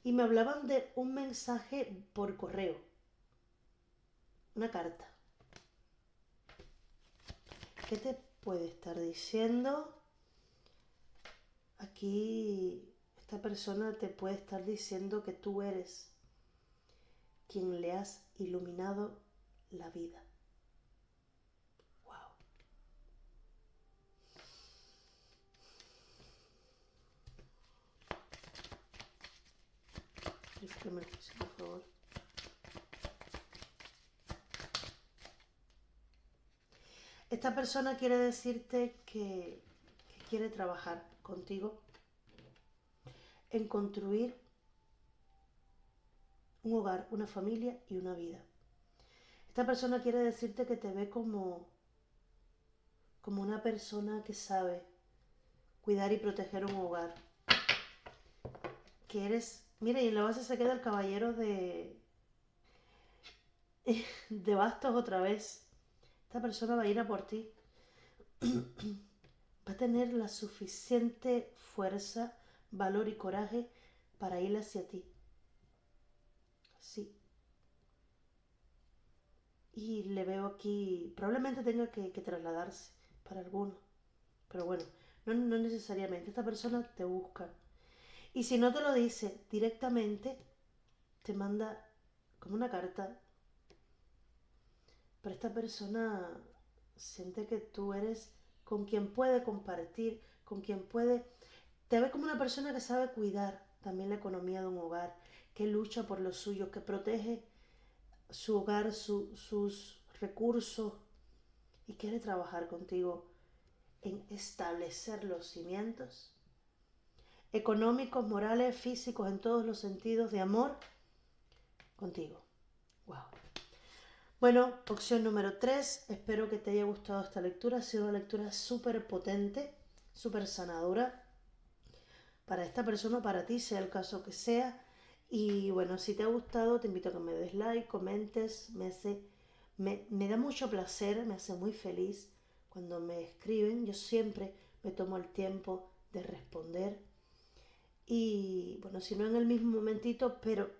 y me hablaban de un mensaje por correo, una carta. ¿Qué te puede estar diciendo? Aquí esta persona te puede estar diciendo que tú eres quien le has iluminado la vida. Wow. Verifícame el juicio, por favor. Esta persona quiere decirte que quiere trabajar contigo en construir un hogar, una familia y una vida. Esta persona quiere decirte que te ve como una persona que sabe cuidar y proteger un hogar. Que eres... Mira, y en la base se queda el caballero de bastos otra vez. Esta persona va a ir a por ti. Va a tener la suficiente fuerza, valor y coraje para ir hacia ti. Sí. Y le veo aquí, probablemente tenga que trasladarse para alguno. Pero bueno, no necesariamente. Esta persona te busca. Y si no te lo dice directamente, te manda como una carta. Pero esta persona siente que tú eres con quien puede compartir, con quien puede... Te ve como una persona que sabe cuidar también la economía de un hogar, que lucha por lo suyo, que protege su hogar, sus recursos y quiere trabajar contigo en establecer los cimientos económicos, morales, físicos, en todos los sentidos de amor contigo. Wow. Bueno, opción número 3. Espero que te haya gustado esta lectura. Ha sido una lectura súper potente, súper sanadora para esta persona, para ti, sea el caso que sea. Y bueno, si te ha gustado, te invito a que me des like, comentes. Me da mucho placer, me hace muy feliz cuando me escriben. Yo siempre me tomo el tiempo de responder. Y bueno, si no en el mismo momentito, pero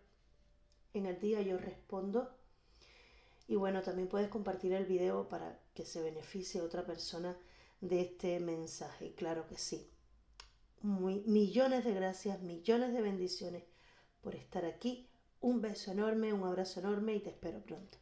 en el día yo respondo. Y bueno, también puedes compartir el video para que se beneficie otra persona de este mensaje. Claro que sí. Millones de gracias, millones de bendiciones por estar aquí. Un beso enorme, un abrazo enorme y te espero pronto.